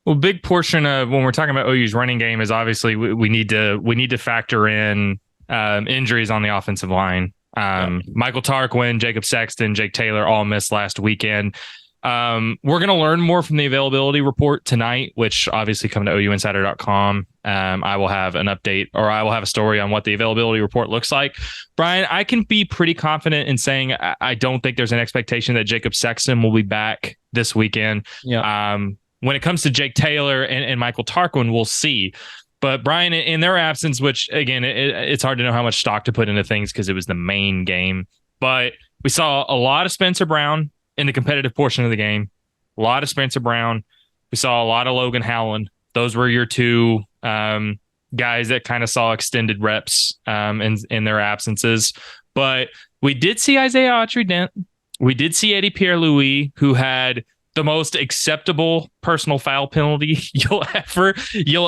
Well, big portion of when we're talking about OU's running game is obviously we need to factor in injuries on the offensive line. Michael Tarquin, Jacob Sexton, Jake Taylor all missed last weekend. We're going to learn more from the availability report tonight, which obviously come to OUinsider.com. I will have an update, or I will have a story on what the availability report looks like. Brian, I can be pretty confident in saying I don't think there's an expectation that Jacob Sexton will be back this weekend. Yeah. When it comes to Jake Taylor and Michael Tarquin, we'll see. But Brian, in their absence, which again, it's hard to know how much stock to put into things because it was the main game, but we saw a lot of Spencer Brown in the competitive portion of the game. A lot of Spencer Brown. We saw a lot of Logan Howland. Those were your two guys that kind of saw extended reps in their absences. But we did see Isaiah Autry-Dent. We did see Eddie Pierre-Louis, who had the most acceptable personal foul penalty you'll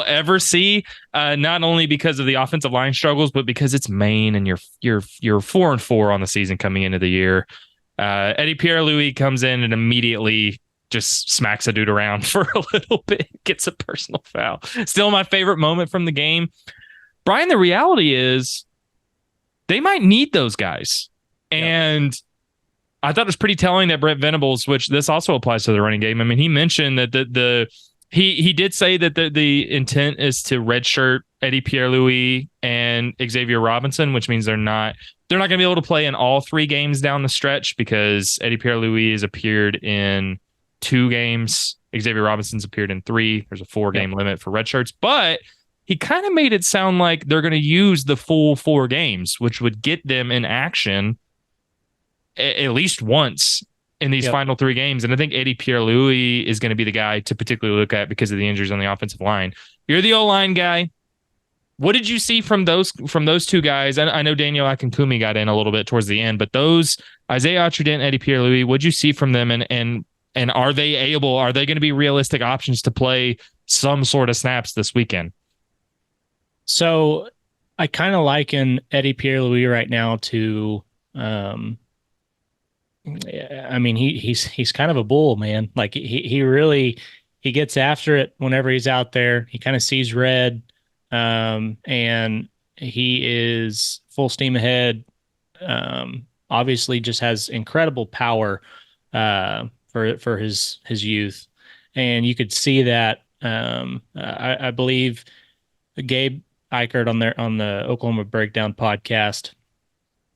ever see. Not only because of the offensive line struggles, but because it's Maine and you're 4-4 on the season coming into the year. Eddie Pierre-Louis comes in and immediately just smacks a dude around for a little bit, gets a personal foul. Still my favorite moment from the game. Brian, the reality is they might need those guys. And I thought it was pretty telling that Brent Venables, which this also applies to the running game. I mean, he mentioned that he did say that the intent is to redshirt Eddie Pierre-Louis and Xavier Robinson, which means they're not going to be able to play in all three games down the stretch because Eddie Pierre-Louis has appeared in 2 games. Xavier Robinson's appeared in 3. There's a 4-game limit for redshirts, but he kind of made it sound like they're going to use the full 4 games, which would get them in action at least once in these final 3 games. And I think Eddie Pierre-Louis is going to be the guy to particularly look at because of the injuries on the offensive line. You're the O-line guy. What did you see from those 2 guys? I know Daniel Akinkumi got in a little bit towards the end, but those Isaiah Autry-Dent and Eddie Pierre-Louis, what'd you see from them? And are they going to be realistic options to play some sort of snaps this weekend? So I kind of liken Eddie Pierre-Louis right now to I mean, he's kind of a bull, man. Like he really he gets after it whenever he's out there. He kind of sees red, and he is full steam ahead. Obviously, just has incredible power for his youth, and you could see that. I believe Gabe Eichert on the Oklahoma Breakdown podcast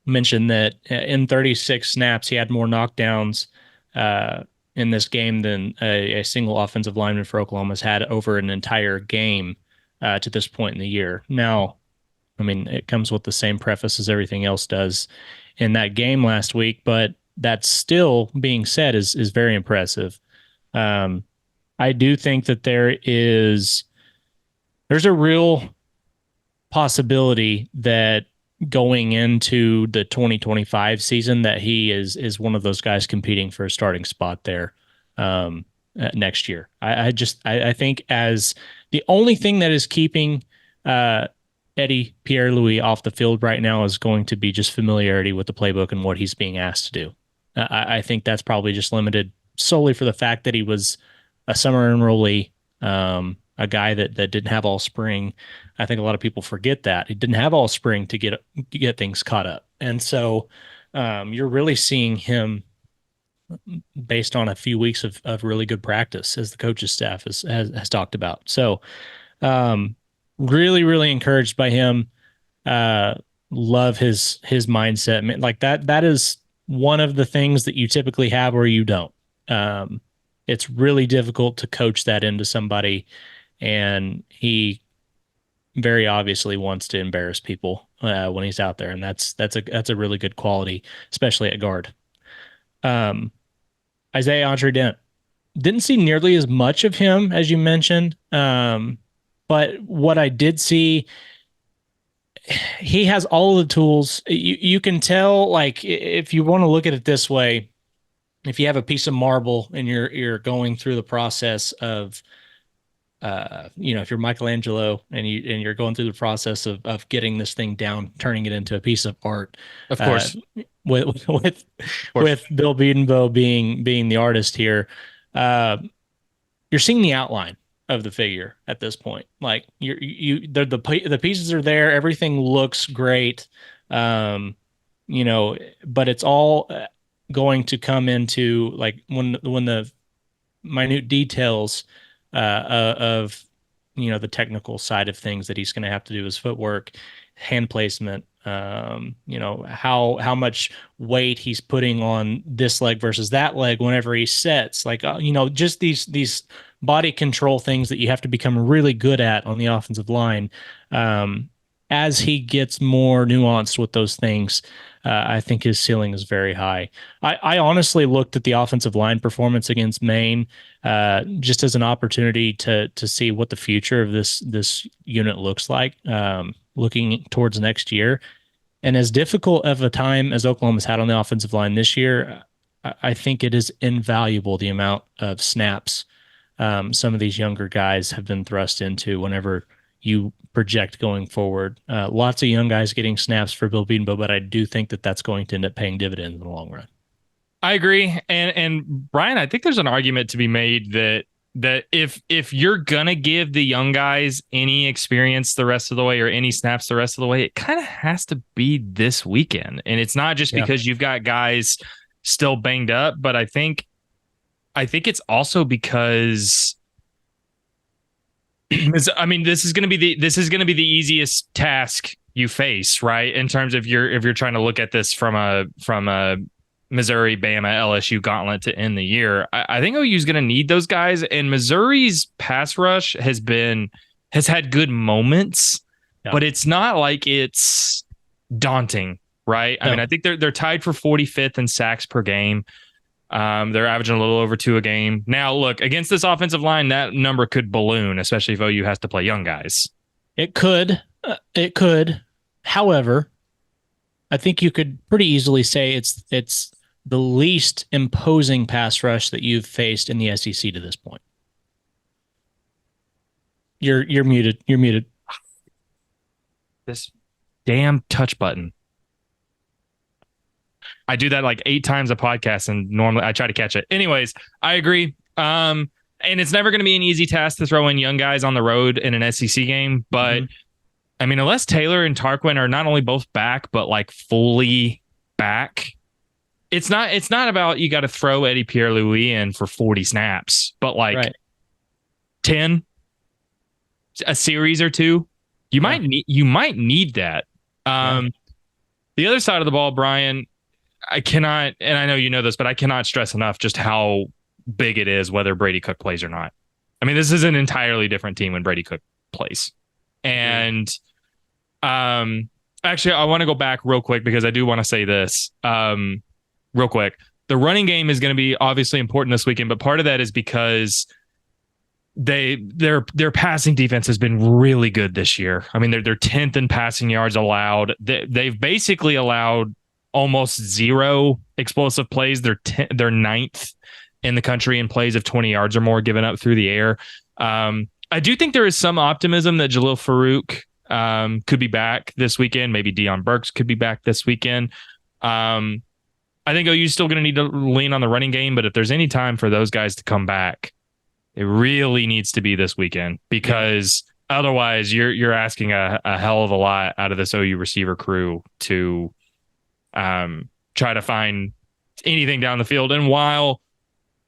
mentioned that in 36 snaps, he had more knockdowns uh, in this game than a single offensive lineman for Oklahoma has had over an entire game to this point in the year. Now, I mean, it comes with the same preface as everything else does in that game last week, but that's still being said is very impressive. Um, I do think that there's a real possibility that going into the 2025 season that he is one of those guys competing for a starting spot there next year. I think as the only thing that is keeping uh, Eddie Pierre Louis off the field right now is going to be just familiarity with the playbook and what he's being asked to do. I think that's probably just limited solely for the fact that he was a summer enrollee, a guy that didn't have all spring. I think a lot of people forget that he didn't have all spring to get things caught up, and so you're really seeing him based on a few weeks of really good practice, as the coaches staff has talked about. So um, really, really encouraged by him. Uh, Love his mindset. I mean, like that is one of the things that you typically have where you don't. Um, it's really difficult to coach that into somebody, and he very obviously wants to embarrass people when he's out there, and that's a really good quality, especially at guard. Um, Isaiah Andre didn't see nearly as much of him as you mentioned, but what I did see, he has all the tools. You can tell, like if you want to look at it this way, if you have a piece of marble and you're going through the process of if you're Michelangelo and you're going through the process of getting this thing down, turning it into a piece of art. Of course. With Of course. with Bill Bedenbaugh being the artist here, uh, you're seeing the outline of the figure at this point. Like the pieces are there, everything looks great, um, but it's all going to come into like when the minute details of the technical side of things that he's going to have to do, his footwork, hand placement, how much weight he's putting on this leg versus that leg whenever he sets, like just these body control things that you have to become really good at on the offensive line. As he gets more nuanced with those things, I think his ceiling is very high. I honestly looked at the offensive line performance against Maine just as an opportunity to see what the future of this unit looks like, looking towards next year. And as difficult of a time as Oklahoma's had on the offensive line this year, I think it is invaluable the amount of snaps some of these younger guys have been thrust into whenever you project going forward. Lots of young guys getting snaps for Bill Bedenbaugh, but I do think that that's going to end up paying dividends in the long run. I agree. And Brian, I think there's an argument to be made that if you're gonna give the young guys any experience the rest of the way or any snaps the rest of the way, it kind of has to be this weekend. And it's not just because you've got guys still banged up, but I think it's also because I mean this is going to be the easiest task you face, right? In terms of if you're trying to look at this from a Missouri, Bama, LSU gauntlet to end the year. I think OU is going to need those guys, and Missouri's pass rush has had good moments, but it's not like it's daunting, right? No. I mean, I think they're tied for 45th in sacks per game. They're averaging a little over 2 a game. Now, look, against this offensive line, that number could balloon, especially if OU has to play young guys. It could. However, I think you could pretty easily say it's the least imposing pass rush that you've faced in the SEC to this point. You're muted. You're muted. This damn touch button. I do that like 8 times a podcast, and normally I try to catch it. Anyways, I agree. And it's never going to be an easy task to throw in young guys on the road in an SEC game. But I mean, unless Taylor and Tarquin are not only both back, but like fully back, it's not about you got to throw Eddie Pierre-Louis in for 40 snaps, but like 10, a series or two. You might need that. The other side of the ball, Brian, I cannot, and I know you know this, but I cannot stress enough just how big it is whether Brady Cook plays or not. I mean, this is an entirely different team when Brady Cook plays. And actually, I want to go back real quick because I do want to say this real quick. The running game is going to be obviously important this weekend, but part of that is because their passing defense has been really good this year. I mean, they're 10th in passing yards allowed. They've basically allowed almost zero explosive plays. They're ninth in the country in plays of 20 yards or more given up through the air. I do think there is some optimism that Jalil Farouk could be back this weekend. Maybe Deion Burks could be back this weekend. I think OU's still going to need to lean on the running game, but if there's any time for those guys to come back, it really needs to be this weekend, because otherwise you're asking a hell of a lot out of this OU receiver crew to try to find anything down the field. And while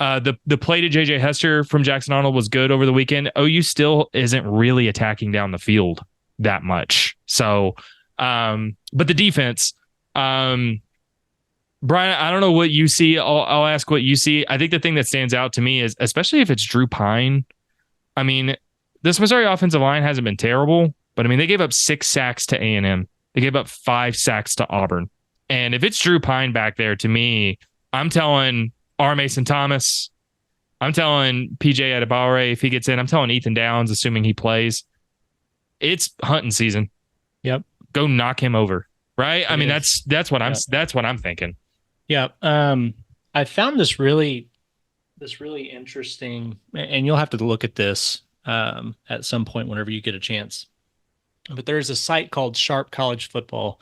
the play to JJ Hester from Jackson Arnold was good over the weekend, OU still isn't really attacking down the field that much. So, but the defense, Brian, I don't know what you see. I'll ask what you see. I think the thing that stands out to me is, especially if it's Drew Pine. I mean, this Missouri offensive line hasn't been terrible, but I mean, they gave up 6 sacks to A&M. They gave up 5 sacks to Auburn. And if it's Drew Pine back there, to me, I'm telling R. Mason Thomas, I'm telling PJ Adebawore if he gets in, I'm telling Ethan Downs, assuming he plays, it's hunting season. Yep. Go knock him over. Right? I mean, that's what I'm thinking. Yeah. I found this really interesting, and you'll have to look at this at some point whenever you get a chance. But there's a site called Sharp College Football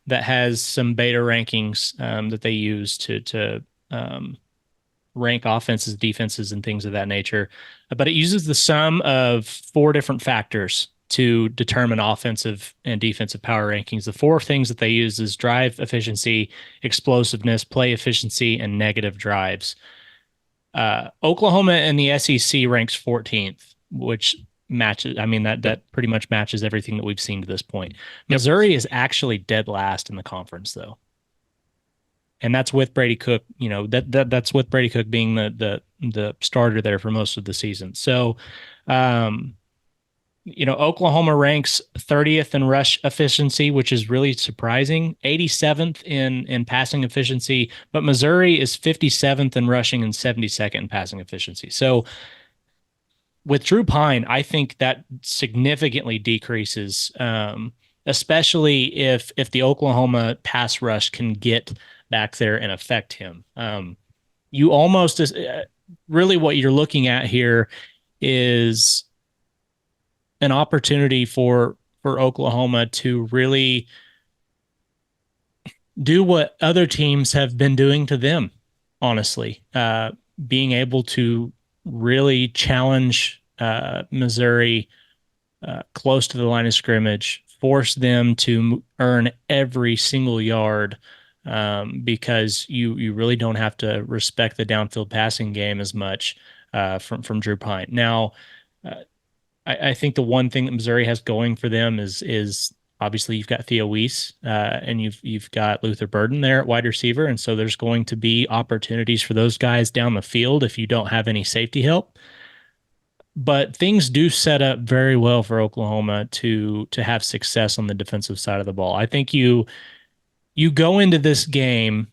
that has some beta rankings that they use to rank offenses, defenses, and things of that nature. But it uses the sum of 4 different factors to determine offensive and defensive power rankings. The 4 things that they use is drive efficiency, explosiveness, play efficiency, and negative drives. Oklahoma in the SEC ranks 14th, which matches. I mean, that pretty much matches everything that we've seen to this point. Missouri is actually dead last in the conference, though. And that's with Brady Cook, that's with Brady Cook being the starter there for most of the season. So, Oklahoma ranks 30th in rush efficiency, which is really surprising, 87th in passing efficiency, but Missouri is 57th in rushing and 72nd in passing efficiency. So with Drew Pine, I think that significantly decreases, especially if the Oklahoma pass rush can get back there and affect him. You almost really what you're looking at here is an opportunity for Oklahoma to really do what other teams have been doing to them, honestly, being able to really challenge Missouri close to the line of scrimmage, force them to earn every single yard, because you really don't have to respect the downfield passing game as much from Drew Pine. Now, I think the one thing that Missouri has going for them is obviously you've got Theo Weiss, and you've got Luther Burden there at wide receiver, and so there's going to be opportunities for those guys down the field if you don't have any safety help. But things do set up very well for Oklahoma to have success on the defensive side of the ball. I think you go into this game.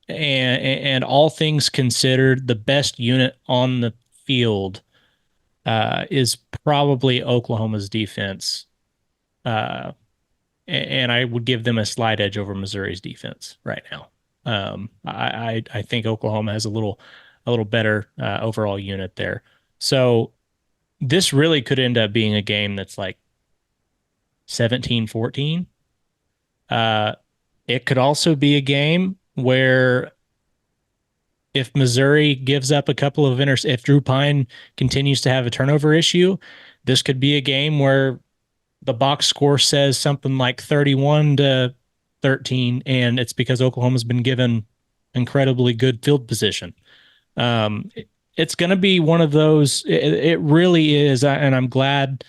And all things considered, the best unit on the field is probably Oklahoma's defense. And I would give them a slight edge over Missouri's defense right now. I think Oklahoma has a little better overall unit there. So this really could end up being a game that's like 17-14. It could also be a game where if Missouri gives up a couple of if Drew Pine continues to have a turnover issue, this could be a game where the box score says something like 31-13, and it's because Oklahoma's been given incredibly good field position. It's going to be one of those. It really is, and I'm glad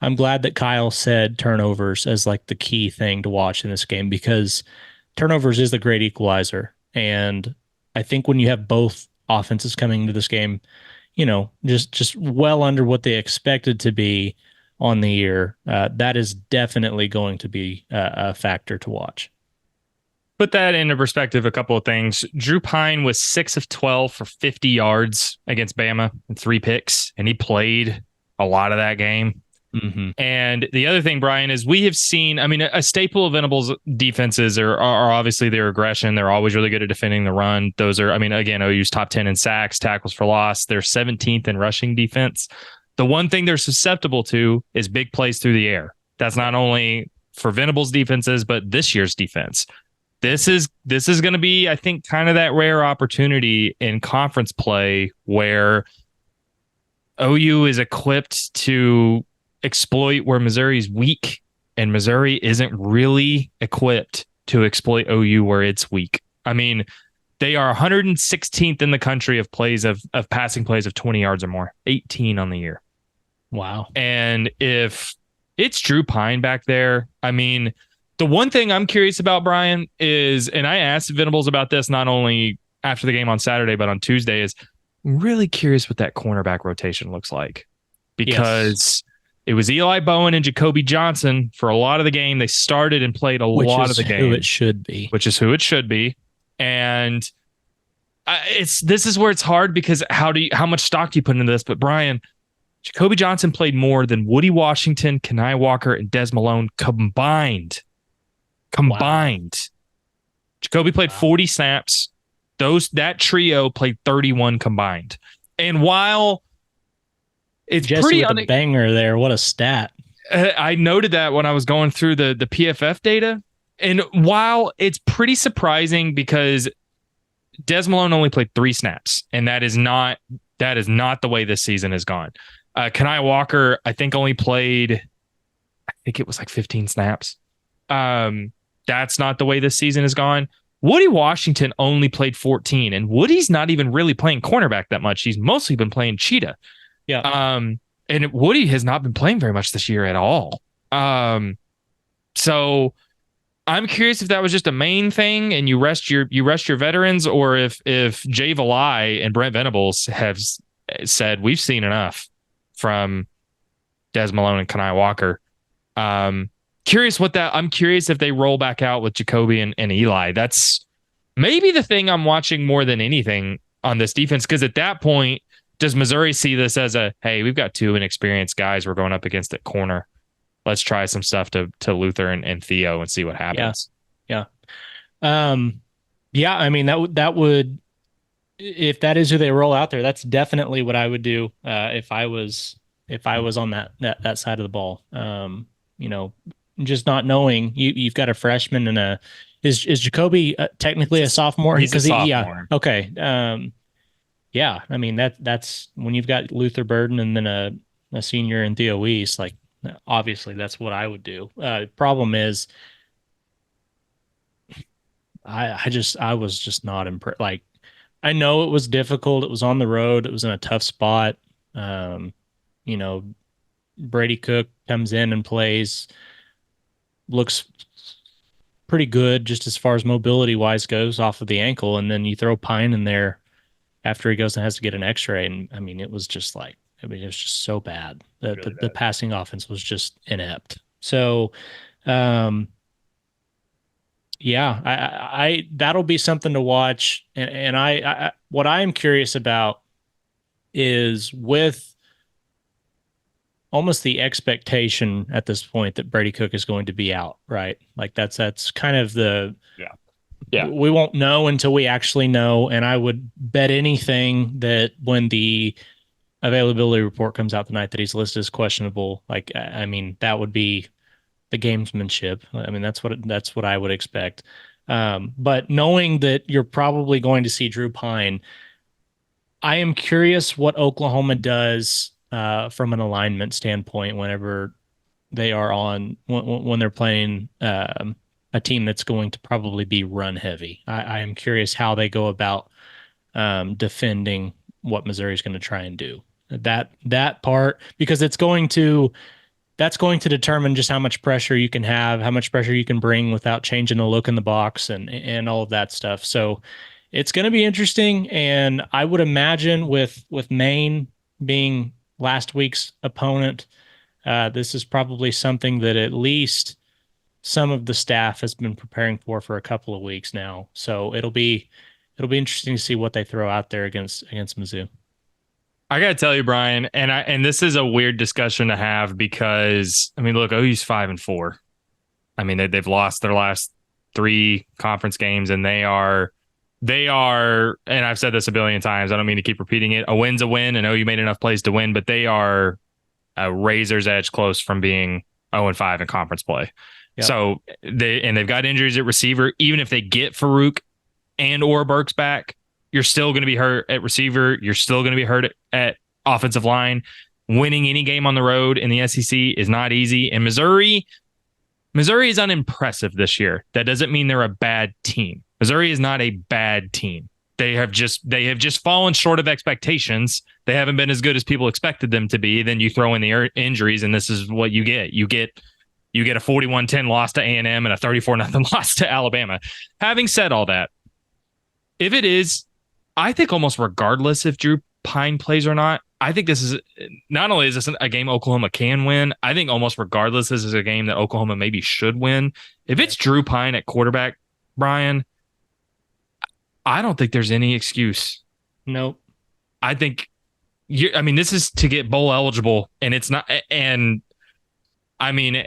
that Kyle said turnovers as like the key thing to watch in this game, because turnovers is the great equalizer. And I think when you have both offenses coming into this game, just well under what they expected to be on the year, that is definitely going to be a factor to watch. Put that into perspective, a couple of things. Drew Pine was 6 of 12 for 50 yards against Bama and 3 picks, and he played a lot of that game. Mm-hmm. And the other thing, Brian, is we have seen, I mean, a staple of Venables defenses are obviously their aggression. They're always really good at defending the run. Those are, I mean, again, OU's top 10 in sacks, tackles for loss. They're 17th in rushing defense. The one thing they're susceptible to is big plays through the air. That's not only for Venables defenses, but this year's defense. This is going to be, I think, kind of that rare opportunity in conference play where OU is equipped to exploit where Missouri's weak, and Missouri isn't really equipped to exploit OU where it's weak. I mean, they are 116th in the country of plays of passing plays of 20 yards or more, 18 on the year. Wow. And if it's Drew Pine back there, I mean, the one thing I'm curious about, Brian, is, and I asked Venables about this not only after the game on Saturday, but on Tuesday, is I'm really curious what that cornerback rotation looks like, because it was Eli Bowen and Jacoby Johnson for a lot of the game. They started and played a lot of the game. Which is who it should be. And this is where it's hard, because how much stock do you put into this? But Brian, Jacoby Johnson played more than Woody Washington, Kenai Walker, and Des Malone combined. Wow. Jacoby played 40 snaps. That trio played 31 combined. And while it's Jesse pretty with a banger there, what a stat. I noted that when I was going through the PFF data. And while it's pretty surprising, because Des Malone only played 3 snaps, and that is not the way this season has gone. Kenai Walker, I think, only played, I think it was like 15 snaps. That's not the way this season has gone. Woody Washington only played 14, and Woody's not even really playing cornerback that much. He's mostly been playing cheetah. Yeah. And Woody has not been playing very much this year at all. So I'm curious if that was just a main thing and you rest your veterans, or if Jay Valai and Brent Venables have said we've seen enough from Des Malone and Kenai Walker. I'm curious if they roll back out with Jacoby and Eli. That's maybe the thing I'm watching more than anything on this defense, because at that point, does Missouri see this as hey, we've got 2 inexperienced guys we're going up against at corner. Let's try some stuff to Luther and Theo and see what happens. Yeah. Yeah. I mean, that would, if that is who they roll out there, that's definitely what I would do if I was on that side of the ball. Just not knowing you've got a freshman and is Jacoby technically a sophomore? He's a sophomore. Yeah. Okay. Yeah. I mean, that's when you've got Luther Burden and then a senior in Theo Weiss, like, obviously that's what I would do. Problem is I was just not impressed. Like, I know it was difficult. It was on the road. It was in a tough spot. Brady Cook comes in and plays, looks pretty good just as far as mobility wise goes off of the ankle. And then you throw Pine in there after he goes and has to get an x-ray. And I mean, it was just so bad. The passing offense was just inept. So, yeah, I that'll be something to watch. And I what I am curious about is, with almost the expectation at this point that Brady Cook is going to be out, right? Like that's kind of yeah. We won't know until we actually know. And I would bet anything that when the availability report comes out tonight that he's listed as questionable, like, I mean, that would be the gamesmanship. I mean, that's what I would expect. But knowing that you're probably going to see Drew Pine, I am curious what Oklahoma does from an alignment standpoint whenever they are on when they're playing a team that's going to probably be run heavy. I am curious how they go about defending what Missouri is going to try and do. That part, because that's going to determine just how much pressure you can have, how much pressure you can bring without changing the look in the box and all of that stuff. So it's going to be interesting, and I would imagine with Maine being last week's opponent, this is probably something that at least some of the staff has been preparing for a couple of weeks now. So it'll be interesting to see what they throw out there against Mizzou. I gotta tell you, Brian, and this is a weird discussion to have because I mean, look, OU's 5-4. I mean, they've lost their last 3 conference games, and they are, and I've said this a billion times. I don't mean to keep repeating it. A win's a win, and OU made enough plays to win, but they are a razor's edge close from being 0-5 in conference play. Yep. So they've got injuries at receiver. Even if they get Farouk and or Burks back, you're still going to be hurt at receiver. You're still going to be hurt at offensive line. Winning any game on the road in the SEC is not easy. And Missouri is unimpressive this year. That doesn't mean they're a bad team. Missouri is not a bad team. They have just fallen short of expectations. They haven't been as good as people expected them to be. Then you throw in the injuries, and this is what you get. You get a 41-10 loss to A&M and a 34-0 loss to Alabama. Having said all that, if it is, I think almost regardless if Drew Pine plays or not, I think this is not only is this a game Oklahoma can win, I think almost regardless this is a game that Oklahoma maybe should win. If it's Drew Pine at quarterback, Brian, I don't think there's any excuse. Nope. I think this is to get bowl eligible, and it's not. And I mean,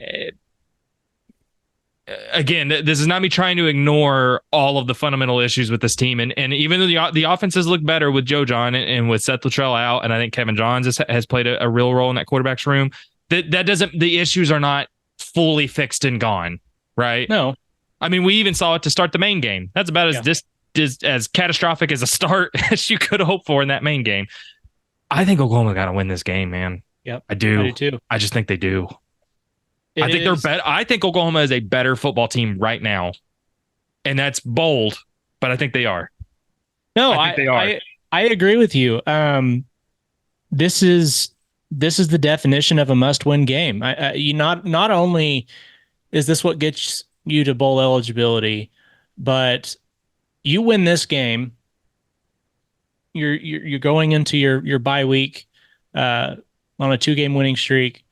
again, this is not me trying to ignore all of the fundamental issues with this team. And even though the offenses look better with Joe John and with Seth Luttrell out, and I think Kevin Johns has played a real role in that quarterback's room, that doesn't, the issues are not fully fixed and gone, right? No. I mean, we even saw it to start the Maine game. That's about as catastrophic as a start as you could hope for in that Maine game. I think Oklahoma got to win this game, man. Yep. I do. I do too. I just think they do. I think they're better. I think Oklahoma is a better football team right now, and that's bold, but I think they are. No, I think they are. I agree with you. This is the definition of a must-win game. You not only is this what gets you to bowl eligibility, but you win this game, you're going into your bye week on a 2-game winning streak.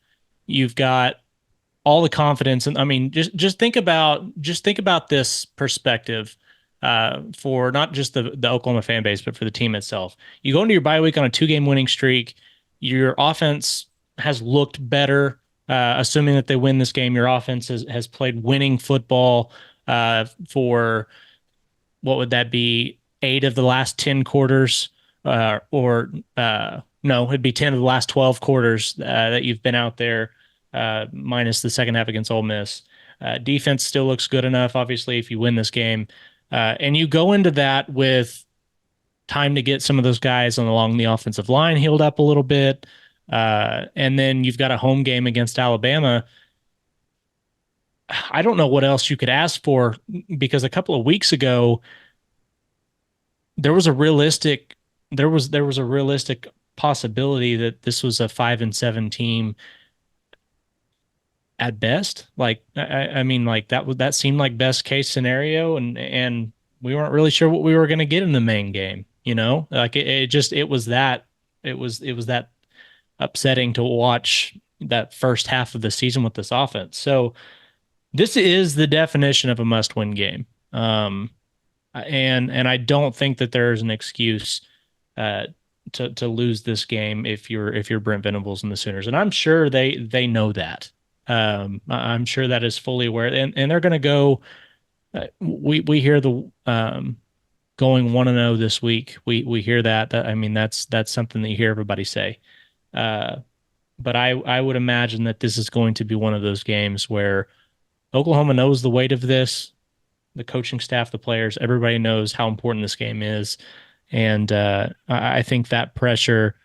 You've got all the confidence, and I mean, just think about this perspective for not just the Oklahoma fan base, but for the team itself. You go into your bye week on a 2-game winning streak. Your offense has looked better, assuming that they win this game. Your offense has played winning football for what would that be? 8 of the last 10 quarters, or no, it'd be 10 of the last 12 quarters that you've been out there. Minus the second half against Ole Miss. Defense still looks good enough, obviously, if you win this game. And you go into that with time to get some of those guys along the offensive line healed up a little bit. And then you've got a home game against Alabama. I don't know what else you could ask for, because a couple of weeks ago, there was a realistic possibility that this was a 5-7 team at best. Like, I mean, like that seemed like best case scenario, and we weren't really sure what we were going to get in the main game. You know, like it was that upsetting to watch that first half of the season with this offense. So this is the definition of a must-win game. And I don't think that there's an excuse to lose this game if you're Brent Venables and the Sooners. And I'm sure they know that. I'm sure that is fully aware, and they're going to go. We hear the going 1-0 this week. We hear that. I mean, that's something that you hear everybody say. but I would imagine that this is going to be one of those games where Oklahoma knows the weight of this. The coaching staff, the players, everybody knows how important this game is. And I think that pressure,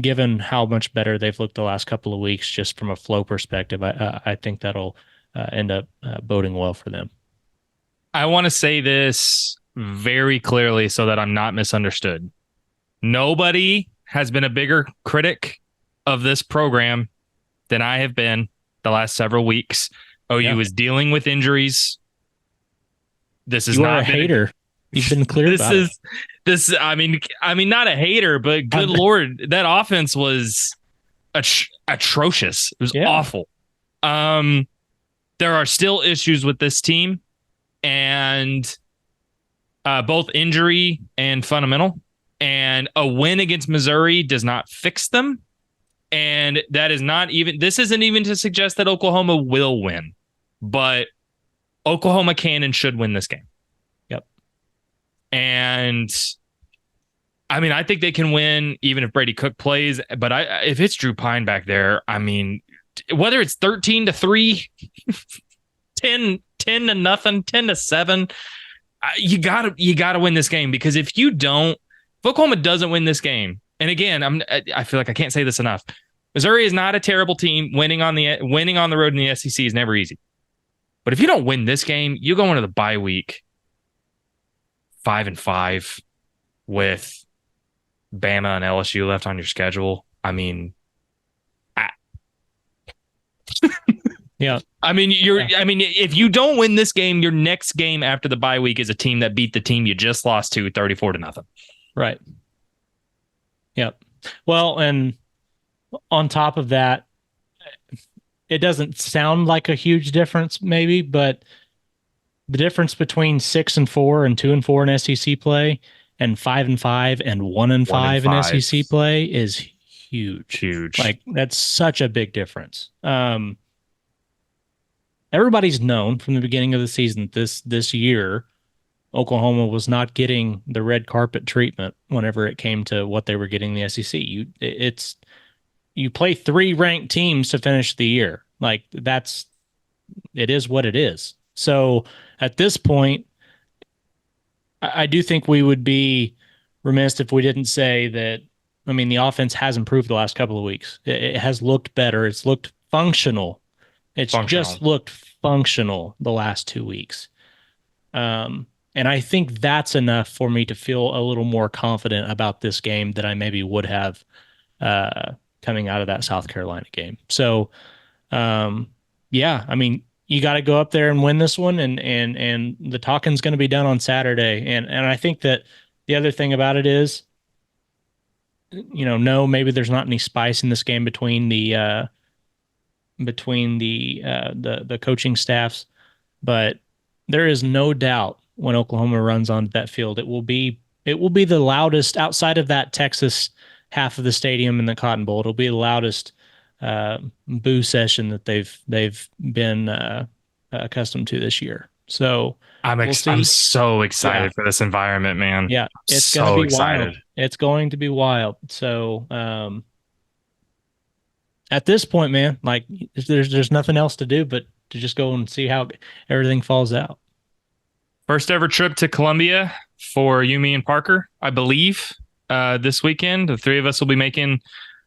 given how much better they've looked the last couple of weeks, just from a flow perspective, I think that'll end up boding well for them. I want to say this very clearly so that I'm not misunderstood. Nobody has been a bigger critic of this program than I have been the last several weeks. OU is dealing with injuries. This is not a hater. You've been clear about it. This. I mean, not a hater, but good Lord, that offense was atrocious. It was awful. There are still issues with this team, and both injury and fundamental. And a win against Missouri does not fix them. And that is not even. This isn't even to suggest that Oklahoma will win, but Oklahoma can and should win this game. Yep. And I mean, I think they can win even if Brady Cook plays. But if it's Drew Pine back there, I mean, whether it's 13-3, 10-0, 10-7, you gotta win this game, because if you don't, if Oklahoma doesn't win this game, and again, I feel like I can't say this enough. Missouri is not a terrible team. Winning on the road in the SEC is never easy. But if you don't win this game, you go into the bye week 5-5 with Bama and LSU left on your schedule. I mean, yeah. I mean, if you don't win this game, your next game after the bye week is a team that beat the team you just lost to 34-0. Right. Yep. Well, and on top of that, it doesn't sound like a huge difference, maybe, but the difference between 6-4 and 2-4 in SEC play and 5-5 and 1-5 in SEC play is huge. Huge. Like, that's such a big difference. Everybody's known from the beginning of the season this year, Oklahoma was not getting the red carpet treatment whenever it came to what they were getting in the SEC. You play 3 ranked teams to finish the year. Like, it is what it is. So at this point, I do think we would be remiss if we didn't say that. I mean, the offense has improved the last couple of weeks. It has looked better. It's looked functional. Just looked functional the last 2 weeks. And I think that's enough for me to feel a little more confident about this game than I maybe would have coming out of that South Carolina game. So, yeah, I mean, you got to go up there and win this one, and the talking's going to be done on Saturday. And I think that the other thing about it is, no, maybe there's not any spice in this game between the coaching staffs, but there is no doubt when Oklahoma runs onto that field, it will be the loudest outside of that Texas half of the stadium in the Cotton Bowl. It'll be the loudest boo session that they've been accustomed to this year. So I'm so excited for this environment, man. Yeah, it's so going to be excited. wild. It's going to be wild. So at this point, man, like, there's nothing else to do but to just go and see how everything falls out. First ever trip to Columbia for you, me, and Parker, I believe, this weekend. The 3 of us will be making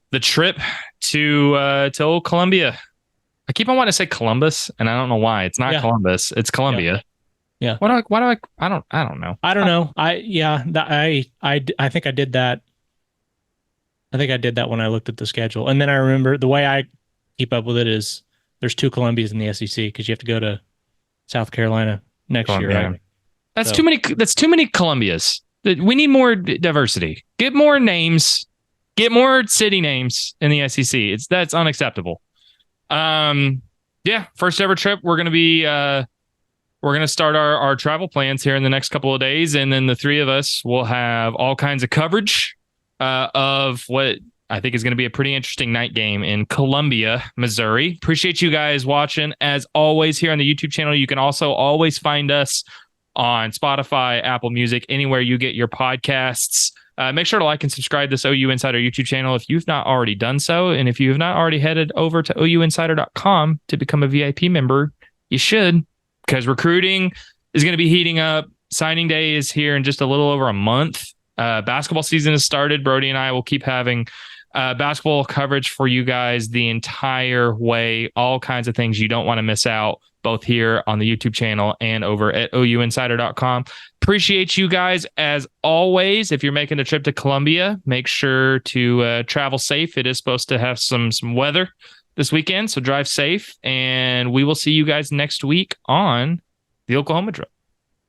the trip to old Columbia. I keep on wanting to say Columbus, and I don't know why. It's not Columbus. It's Columbia. Yeah. I don't know. I don't know. I think I did that. I think I did that when I looked at the schedule. And then I remember the way I keep up with it is there's 2 Columbias in the SEC because you have to go to South Carolina next year, right? That's too many. That's too many Columbias. We need more diversity. Get more names. Get more city names in the SEC. That's unacceptable. Yeah. First ever trip. We're gonna start our travel plans here in the next couple of days, and then the 3 of us will have all kinds of coverage of what I think is going to be a pretty interesting night game in Columbia, Missouri. Appreciate you guys watching. As always, here on the YouTube channel, you can also always find us on Spotify, Apple Music, anywhere you get your podcasts. Make sure to like and subscribe to this OU Insider YouTube channel if you've not already done so. And if you have not already headed over to ouinsider.com to become a VIP member, you should, because recruiting is going to be heating up. Signing day is here in just a little over a month. Basketball season has started. Brody and I will keep having basketball coverage for you guys the entire way. All kinds of things you don't want to miss out, both here on the YouTube channel and over at ouinsider.com. Appreciate you guys as always. If you're making a trip to Columbia, make sure to travel safe. It is supposed to have some weather this weekend, so drive safe. And we will see you guys next week on the Oklahoma Drill.